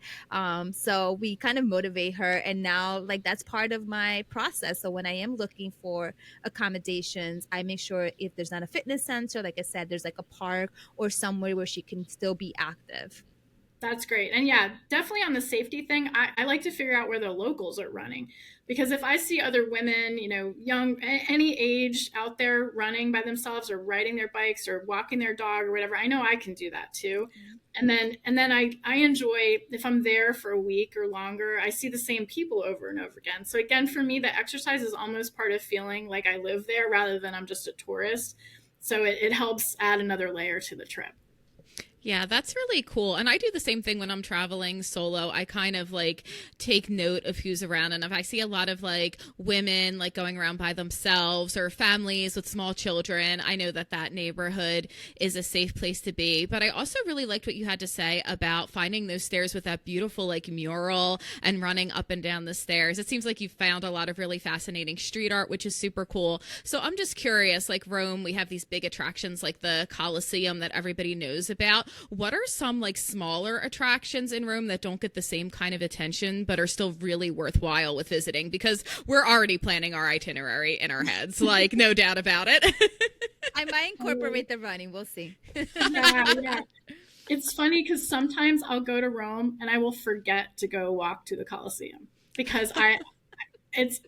So we kind of motivate her, and now like that's part of my process. So when I am looking for accommodations, I make sure if there's not a fitness center, like I said, there's like a park or somewhere where she can still be active.
That's great. And yeah, definitely on the safety thing, I like to figure out where the locals are running. Because if I see other women, young, any age out there running by themselves or riding their bikes or walking their dog or whatever, I know I can do that too. And then I enjoy, if I'm there for a week or longer, I see the same people over and over again. So again, for me, the exercise is almost part of feeling like I live there rather than I'm just a tourist. So it helps add another layer to the trip.
Yeah, that's really cool. And I do the same thing when I'm traveling solo. I kind of like take note of who's around. And if I see a lot of like women like going around by themselves or families with small children, I know that that neighborhood is a safe place to be. But I also really liked what you had to say about finding those stairs with that beautiful like mural and running up and down the stairs. It seems like you found a lot of really fascinating street art, which is super cool. So I'm just curious, like Rome, we have these big attractions like the Colosseum that everybody knows about. What are some like smaller attractions in Rome that don't get the same kind of attention but are still really worthwhile with visiting? Because we're already planning our itinerary in our heads, like no doubt about it.
I might incorporate the running. We'll see.
Yeah. It's funny because sometimes I'll go to Rome and I will forget to go walk to the Colosseum because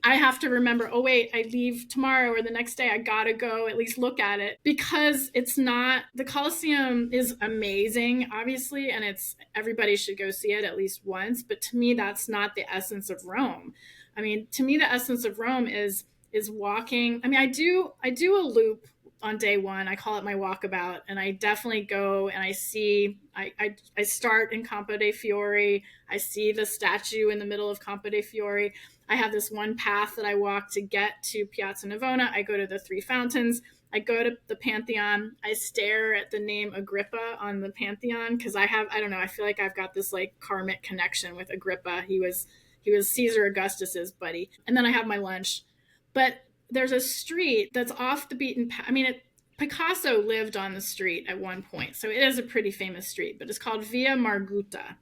I have to remember, oh wait, I leave tomorrow or the next day. I gotta go at least look at it because it's not, the Colosseum is amazing, obviously, and it's everybody should go see it at least once. But to me, that's not the essence of Rome. I mean, to me, the essence of Rome is walking. I mean, I do a loop on day one. I call it my walkabout, and I definitely go and I see. I start in Campo dei Fiori. I see the statue in the middle of Campo dei Fiori. I have this one path that I walk to get to Piazza Navona. I go to the three fountains. I go to the Pantheon. I stare at the name Agrippa on the Pantheon because I don't know, I feel like I've got this like karmic connection with Agrippa. He was Caesar Augustus's buddy. And then I have my lunch. But there's a street that's off the beaten path. I mean, Picasso lived on the street at one point, so it is a pretty famous street, but it's called Via Margutta,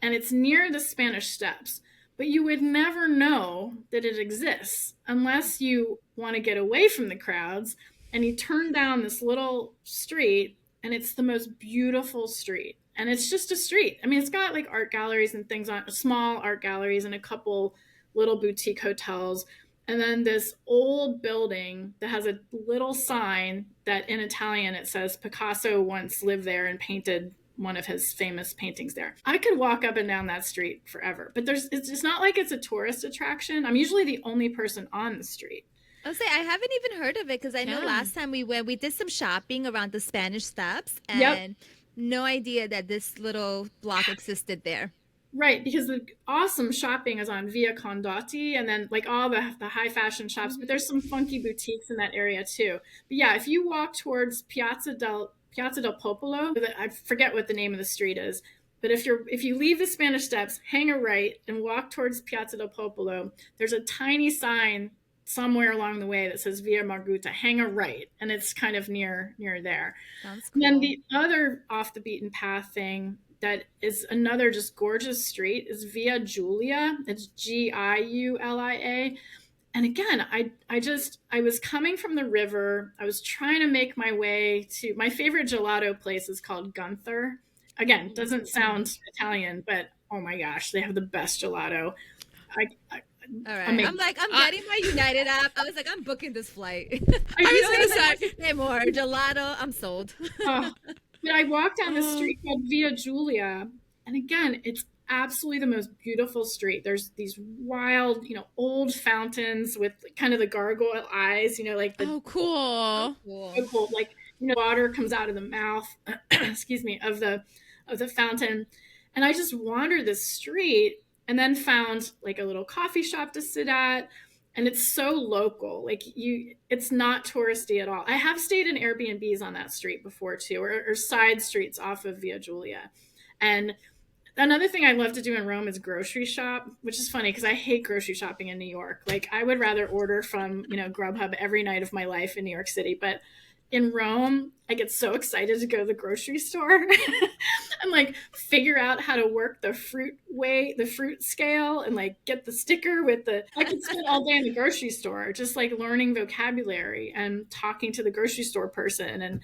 and it's near the Spanish Steps. But you would never know that it exists unless you want to get away from the crowds and you turn down this little street, and it's the most beautiful street. And it's just a street. I mean, it's got like art galleries and things on, small art galleries and a couple little boutique hotels. And then this old building that has a little sign that in Italian it says Picasso once lived there and painted one of his famous paintings there. I could walk up and down that street forever, but it's not like it's a tourist attraction. I'm usually the only person on the street.
I'll say I haven't even heard of it because I know
Yeah.
last time we went, we did some shopping around the Spanish Steps, and
Yep.
no idea that this little block existed there.
Right, because the awesome shopping is on Via Condotti and then like all the high fashion shops, but there's some funky boutiques in that area too. But yeah, if you walk towards Piazza del Popolo, I forget what the name of the street is, but if you leave the Spanish Steps, hang a right and walk towards Piazza del Popolo, there's a tiny sign somewhere along the way that says Via Margutta, hang a right, and it's kind of near there.
Sounds
And then
cool.
the other off the beaten path thing that is another just gorgeous street is Via Giulia. It's Giulia. And again, I was coming from the river. I was trying to make my way to my favorite gelato place is called Gunther. Again, doesn't sound Italian, but oh my gosh, they have the best gelato. I
All right.
amazing.
I'm like, I'm getting my United app. I was like, I'm booking this flight.
I
I was gonna say,
Say more. Gelato, I'm sold.
oh, but I walked down this street called Via Giulia, and again, it's absolutely the most beautiful street. There's these wild, old fountains with kind of the gargoyle eyes, like the
oh, cool.
Cool.
like water comes out of the mouth, excuse me, of the fountain. And I just wandered this street and then found like a little coffee shop to sit at. And it's so local. Like it's not touristy at all. I have stayed in Airbnbs on that street before too, or side streets off of Via Giulia. And another thing I love to do in Rome is grocery shop, which is funny because I hate grocery shopping in New York. Like I would rather order from, Grubhub every night of my life in New York City. But in Rome, I get so excited to go to the grocery store and like figure out how to work the fruit scale and like get the sticker I could spend all day in the grocery store just like learning vocabulary and talking to the grocery store person. And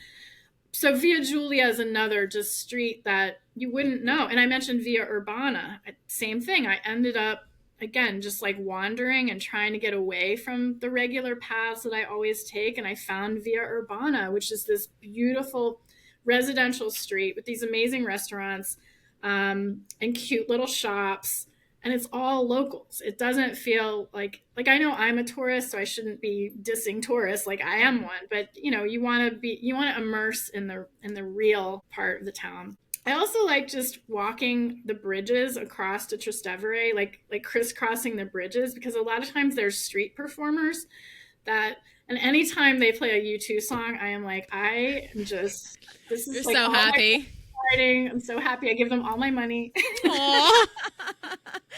so Via Giulia is another just street that you wouldn't know. And I mentioned Via Urbana, same thing. I ended up again just like wandering and trying to get away from the regular paths that I always take, and I found Via Urbana, which is this beautiful residential street with these amazing restaurants and cute little shops, and it's all locals. It doesn't feel like I know I'm a tourist, so I shouldn't be dissing tourists like I am one, but you want to immerse in the real part of the town. I also like just walking the bridges across to Trastevere, like crisscrossing the bridges, because a lot of times there's street performers and anytime they play a U2 song, I am like, this is
You're
like
so happy.
I'm so happy. I give them all my money.
Aw.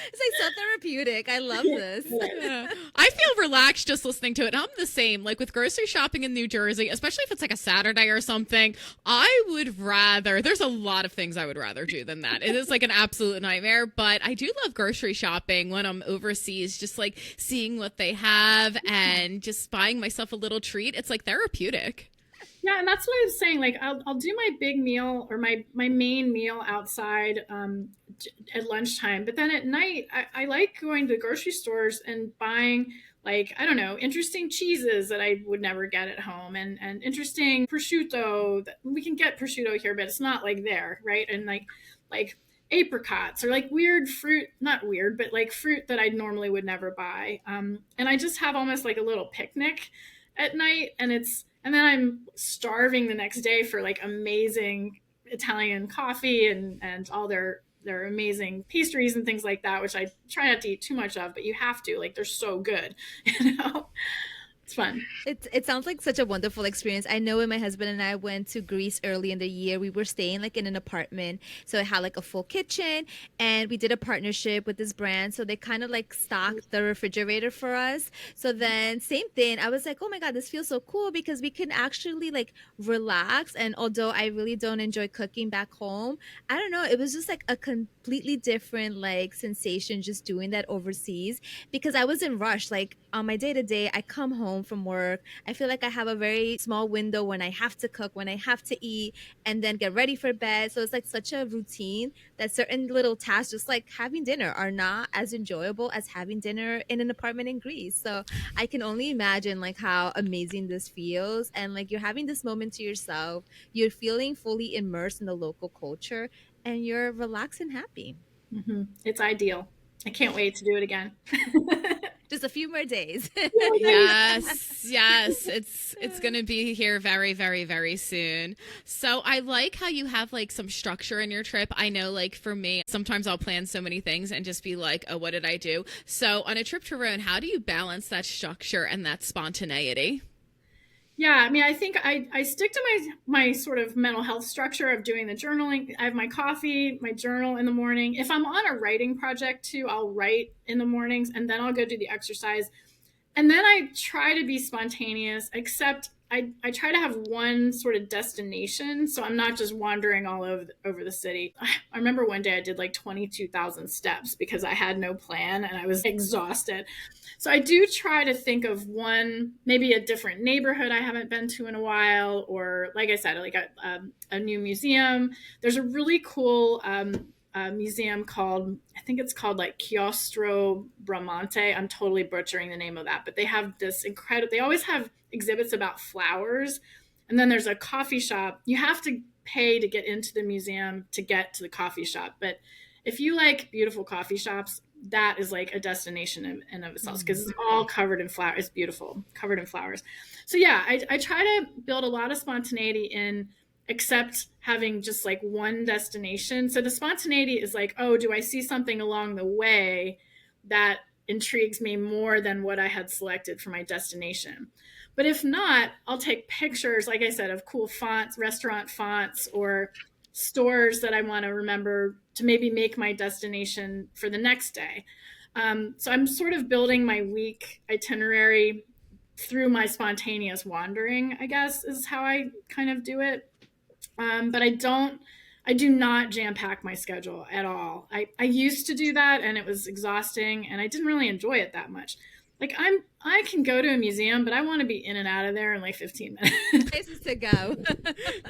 It's like so therapeutic. I love this.
Yeah. I feel relaxed just listening to it. I'm the same. Like with grocery shopping in New Jersey, especially if it's like a Saturday or something, there's a lot of things I would rather do than that. It is like an absolute nightmare, but I do love grocery shopping when I'm overseas, just like seeing what they have and just buying myself a little treat. It's like therapeutic.
Yeah, and that's what I was saying. Like, I'll do my big meal or my main meal outside at lunchtime. But then at night, I like going to grocery stores and buying, like, I don't know, interesting cheeses that I would never get at home, and interesting prosciutto. We can get prosciutto here, but it's not like there, right? And like apricots or like weird fruit, not weird, but like fruit that I normally would never buy. And I just have almost like a little picnic at night, and then I'm starving the next day for like amazing Italian coffee and all their amazing pastries and things like that, which I try not to eat too much of, but you have to, like, they're so good, It's fun.
It sounds like such a wonderful experience. I know when my husband and I went to Greece early in the year, we were staying like in an apartment. So it had like a full kitchen, and we did a partnership with this brand. So they kind of like stocked the refrigerator for us. So then same thing. I was like, oh my God, this feels so cool because we can actually like relax. And although I really don't enjoy cooking back home, I don't know, it was just like a completely different like sensation just doing that overseas because I was in rush. Like on my day to day, I come home from work. I feel like I have a very small window when I have to cook, when I have to eat, and then get ready for bed. So it's like such a routine that certain little tasks, just like having dinner, are not as enjoyable as having dinner in an apartment in Greece. So I can only imagine like how amazing this feels. And like you're having this moment to yourself, you're feeling fully immersed in the local culture, and you're relaxed and happy.
Mm-hmm. It's ideal. I can't wait to do it again.
Just a few more days.
Yes. It's going to be here very, very, very soon. So I like how you have like some structure in your trip. I know like for me, sometimes I'll plan so many things and just be like, oh, what did I do? So on a trip to Rome, how do you balance that structure and that spontaneity?
Yeah, I mean, I think I stick to my sort of mental health structure of doing the journaling. I have my coffee, my journal in the morning. If I'm on a writing project too, I'll write in the mornings and then I'll go do the exercise. And then I try to be spontaneous, except I try to have one sort of destination. So I'm not just wandering all over the city. I remember one day I did like 22,000 steps because I had no plan and I was exhausted. So I do try to think of one, maybe a different neighborhood I haven't been to in a while, or like I said, like a new museum. There's a really cool museum called, I think it's called like Chiostro Bramante. I'm totally butchering the name of that, but they have this incredible, they always have exhibits about flowers. And then there's a coffee shop. You have to pay to get into the museum to get to the coffee shop. But if you like beautiful coffee shops, that is like a destination in of itself because it's all covered in flowers. It's beautiful, covered in flowers. So yeah, I try to build a lot of spontaneity in, except having just like one destination. So the spontaneity is like, oh, do I see something along the way that intrigues me more than what I had selected for my destination? But if not, I'll take pictures, like I said, of cool fonts, restaurant fonts, or stores that I want to remember to maybe make my destination for the next day. So I'm sort of building my week itinerary through my spontaneous wandering, I guess, is how I kind of do it. But I do not jam pack my schedule at all. I used to do that and it was exhausting and I didn't really enjoy it that much. Like I can go to a museum, but I want to be in and out of there in like 15 minutes.
Places to go.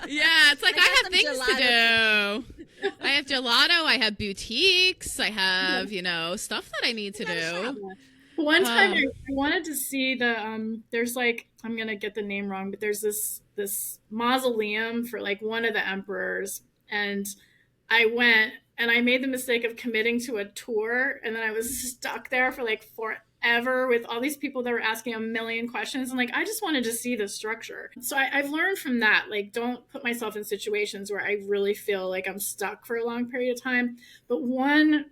Yeah, it's like I have things
gelato.
to do. I have gelato, I have boutiques, I have, stuff that I need to do.
One time I wanted to see there's like, I'm going to get the name wrong, but there's this mausoleum for like one of the emperors. And I went and I made the mistake of committing to a tour. And then I was stuck there for like forever with all these people that were asking a million questions. And like, I just wanted to see the structure. So I've learned from that, like, don't put myself in situations where I really feel like I'm stuck for a long period of time. But one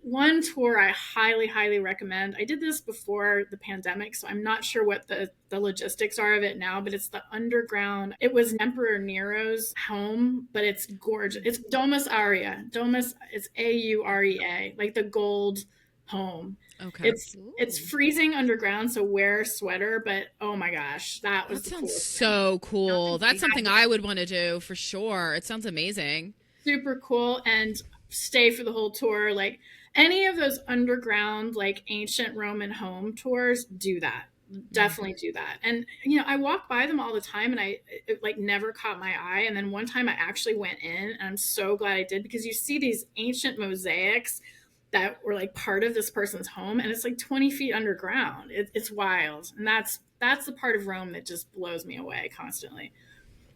tour I highly, highly recommend. I did this before the pandemic, so I'm not sure what the logistics are of it now, but it's the underground. It was Emperor Nero's home, but it's gorgeous. It's Domus Aurea. Domus, it's Aurea, like the gold home.
Okay.
It's freezing underground, so wear a sweater, but oh my gosh, that
sounds so cool. That's something I would want to do for sure. It sounds amazing.
Super cool. And stay for the whole tour. Like any of those underground, like ancient Roman home tours, do that. Definitely do that. And I walk by them all the time and it like never caught my eye. And then one time I actually went in and I'm so glad I did, because you see these ancient mosaics that were like part of this person's home and it's like 20 feet underground. It's wild. And that's the part of Rome that just blows me away constantly.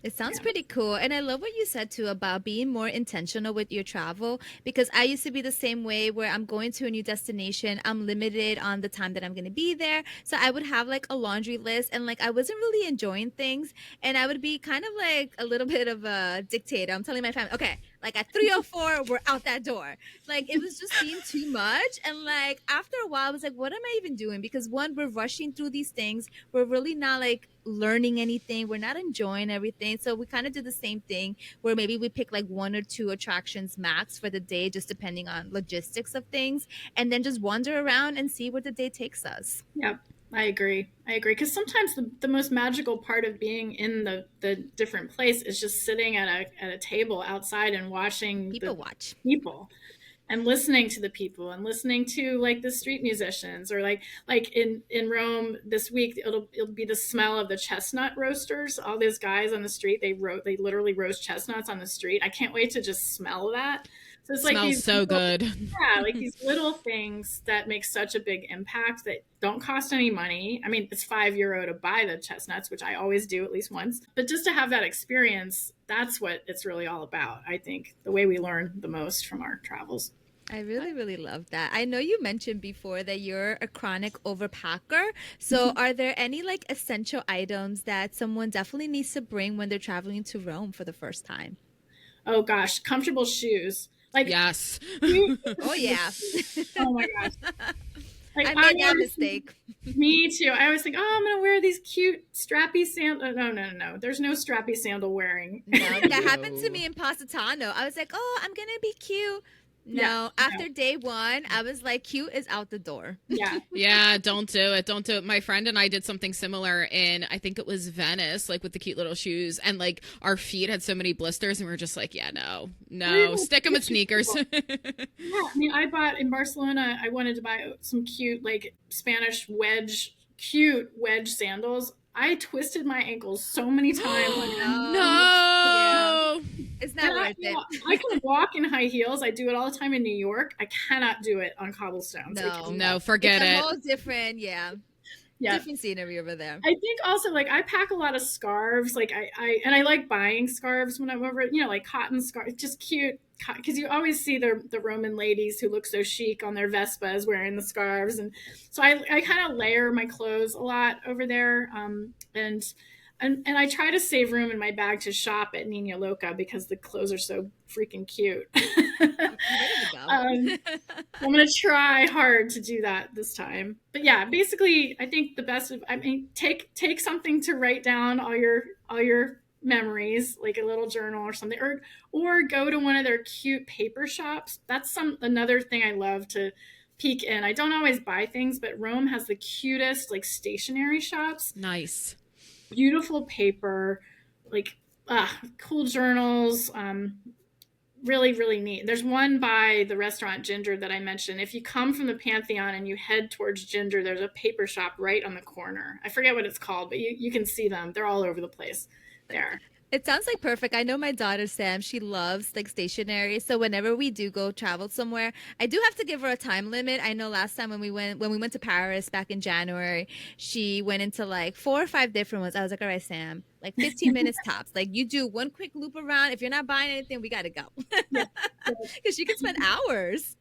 It sounds pretty cool. And I love what you said too about being more intentional with your travel, because I used to be the same way where I'm going to a new destination. I'm limited on the time that I'm going to be there. So I would have like a laundry list and like I wasn't really enjoying things. And I would be kind of like a little bit of a dictator. I'm telling my family, okay, like at 3:04, we're out that door. Like it was just being too much. And like after a while, I was like, what am I even doing? Because one, we're rushing through these things. We're really not like learning anything. We're not enjoying everything. So we kind of do the same thing where maybe we pick like one or two attractions max for the day, just depending on logistics of things, and then just wander around and see where the day takes us.
Yep. I agree. Because sometimes the most magical part of being in the different place is just sitting at a table outside and watching people and listening to the people and listening to like the street musicians, or like in Rome this week, it'll be the smell of the chestnut roasters. All those guys on the street, they literally roast chestnuts on the street. I can't wait to just smell that. So it's like
smells so good.
Yeah, like these little things that make such a big impact that don't cost any money. I mean, it's €5 to buy the chestnuts, which I always do at least once. But just to have that experience, that's what it's really all about. I think the way we learn the most from our travels.
I really, really love that. I know you mentioned before that you're a chronic overpacker. So are there any like essential items that someone definitely needs to bring when they're traveling to Rome for the first time?
Oh gosh, comfortable shoes. Like,
yes.
Oh yeah.
Oh my gosh. Like,
I made that mistake.
Me too. I always think, oh, I'm going to wear these cute strappy sandals. No. There's no strappy sandal wearing.
No, that happened to me in Positano. I was like, oh, I'm going to be cute. No, after day one, I was like, cute is out the door.
Yeah.
Yeah, don't do it. Don't do it. My friend and I did something similar in, I think it was Venice, like with the cute little shoes. And like our feet had so many blisters and we were just like, yeah, no, stick them with sneakers.
Yeah. I mean, I bought in Barcelona, I wanted to buy some cute, like Spanish cute wedge sandals. I twisted my ankles so many times.
No.
It's not worth it.
I can walk in high heels. I do it all the time in New York. I cannot do it on cobblestones.
No, forget it.
It's a whole different, different scenery over there.
I think also, like, I pack a lot of scarves. Like, I like buying scarves when I'm over, like cotton scarves, just cute. Because you always see the Roman ladies who look so chic on their Vespas wearing the scarves. And so I kind of layer my clothes a lot over there. And I try to save room in my bag to shop at Nina Loca because the clothes are so freaking cute. I'm going to try hard to do that this time. But yeah, basically, I think the best of, take something to write down all your memories, like a little journal or something, or go to one of their cute paper shops. That's another thing I love to peek in. I don't always buy things, but Rome has the cutest like stationery shops.
Nice.
Beautiful paper, like cool journals, really, really neat. There's one by the restaurant Ginger that I mentioned. If you come from the Pantheon and you head towards Ginger, there's a paper shop right on the corner. I forget what it's called, but you can see them. They're all over the place there.
It sounds like perfect. I know my daughter Sam, she loves like stationery. So whenever we do go travel somewhere, I do have to give her a time limit. I know last time when we went to Paris back in January, she went into like 4 or 5 different ones. I was like, all right, Sam, like 15 minutes tops. Like you do one quick loop around. If you're not buying anything, we got to go. Because she can spend hours.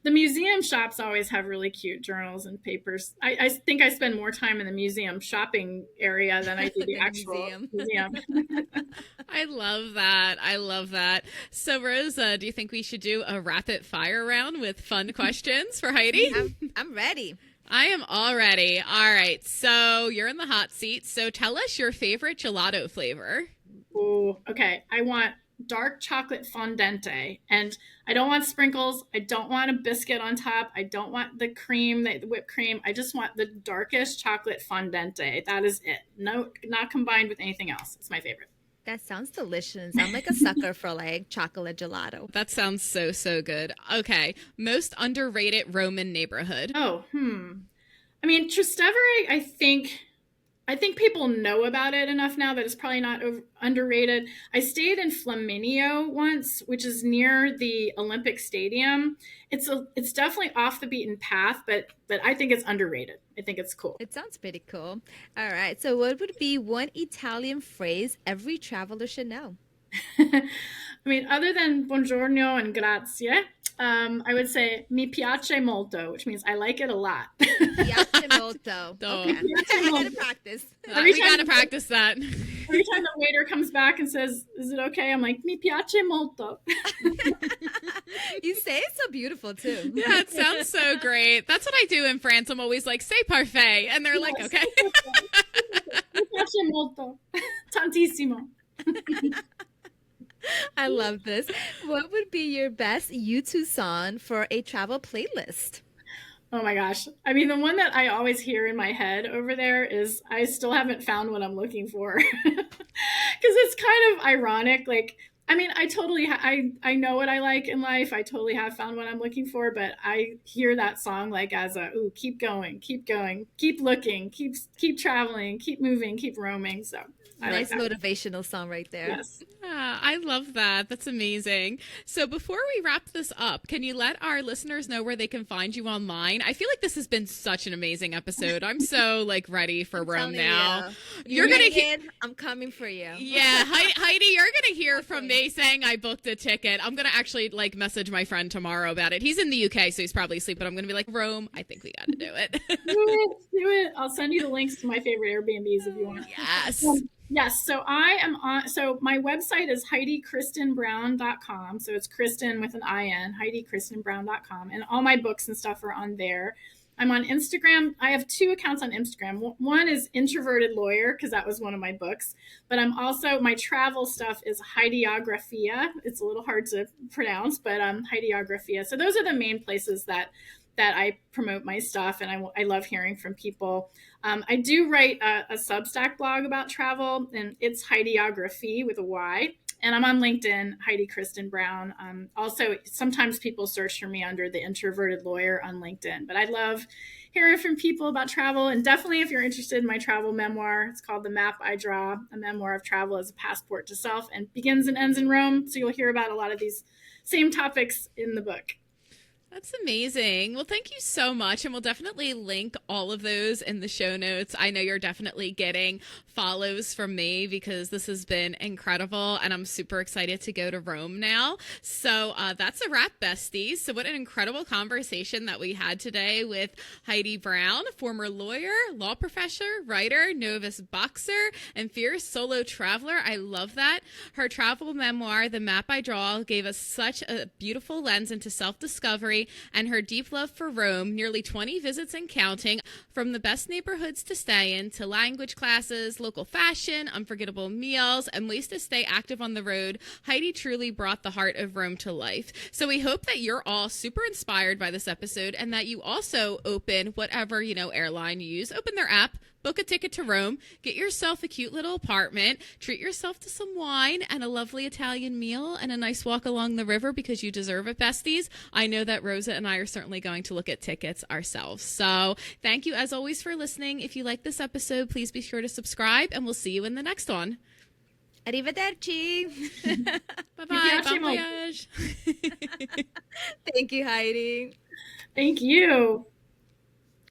The museum shops always have really cute journals and papers. I think I spend more time in the museum shopping area than I do the actual museum.
I love that. So Rosa, do you think we should do a rapid fire round with fun questions for Heidi?
I'm ready.
I am all ready. All right. So you're in the hot seat. So tell us your favorite gelato flavor.
Ooh, okay. I want dark chocolate fondente, and I don't want sprinkles. I don't want a biscuit on top. I don't want the cream, the whipped cream. I just want the darkest chocolate fondente. That is it. No, not combined with anything else. It's my favorite.
That sounds delicious. I'm like a sucker for like chocolate gelato.
That sounds so good. Okay. Most underrated Roman neighborhood.
Oh, I mean, Trastevere, I think people know about it enough now that it's probably not underrated. I stayed in Flaminio once, which is near the Olympic Stadium. It's definitely off the beaten path, but I think it's underrated. I think it's cool.
It sounds pretty cool. All right. So what would be one Italian phrase every traveler should know?
I mean, other than buongiorno and grazie, I would say mi piace molto, which means I like it a lot.
Piace molto. Okay. I gotta practice.
We gotta practice that.
Every time the waiter comes back and says, "Is it okay?" I'm like, mi piace molto.
You say it so beautiful too.
Yeah, it sounds so great. That's what I do in France. I'm always like, "Say parfait," and they're like, "Okay."
Mi piace molto, tantissimo.
I love this. What would be your best YouTube song for a travel playlist?
Oh my gosh. I mean, the one that I always hear in my head over there is I still haven't found what I'm looking for. Because it's kind of ironic. Like, I mean, I totally, I know what I like in life. I totally have found what I'm looking for, but I hear that song like as keep going, keep looking, keep traveling, keep moving, keep roaming. So
nice motivational song right there.
Yes.
Yeah, I love that. That's amazing. So before we wrap this up, can you let our listeners know where they can find you online? I feel like this has been such an amazing episode. I'm so like ready for Rome now.
You're gonna hear. I'm coming for you.
Yeah, Heidi, you're gonna hear from me saying I booked a ticket. I'm gonna actually like message my friend tomorrow about it. He's in the UK, so he's probably asleep. But I'm gonna be like, Rome, I think we got to do it.
Do it. I'll send you the links to my favorite Airbnbs if you want.
Yes.
Yes, so I am on, so my website is heidikristenbrown.com. So it's Kristen with an I-N, heidikristenbrown.com. And all my books and stuff are on there. I'm on Instagram. I have 2 accounts on Instagram. One is Introverted Lawyer, because that was one of my books. But I'm also, my travel stuff is heidiographia. It's a little hard to pronounce, but heidiographia. So those are the main places that I promote my stuff, and I love hearing from people. I do write a Substack blog about travel, and it's Heidiography with a Y. And I'm on LinkedIn, Heidi Kristen Brown. Also, sometimes people search for me under the Introverted Lawyer on LinkedIn. But I love hearing from people about travel. And definitely, if you're interested in my travel memoir, it's called The Map I Draw, a memoir of travel as a passport to self, and begins and ends in Rome. So you'll hear about a lot of these same topics in the book.
That's amazing. Well, thank you so much. And we'll definitely link all of those in the show notes. I know you're definitely getting follows from me because this has been incredible. And I'm super excited to go to Rome now. So that's a wrap, besties. So what an incredible conversation that we had today with Heidi Brown, former lawyer, law professor, writer, novice boxer, and fierce solo traveler. I love that. Her travel memoir, The Map I Draw, gave us such a beautiful lens into self-discovery and her deep love for Rome, nearly 20 visits and counting, from the best neighborhoods to stay in, to language classes, local fashion, unforgettable meals, and ways to stay active on the road. Heidi truly brought the heart of Rome to life. So we hope that you're all super inspired by this episode, and that you also open whatever, airline you use, open their app, book a ticket to Rome, get yourself a cute little apartment, treat yourself to some wine and a lovely Italian meal and a nice walk along the river, because you deserve it, besties. I know that Rosa and I are certainly going to look at tickets ourselves. So thank you as always for listening. If you like this episode, please be sure to subscribe, and we'll see you in the next one.
Arrivederci.
Bye-bye. Bon voyage.
Thank you, Heidi.
Thank you.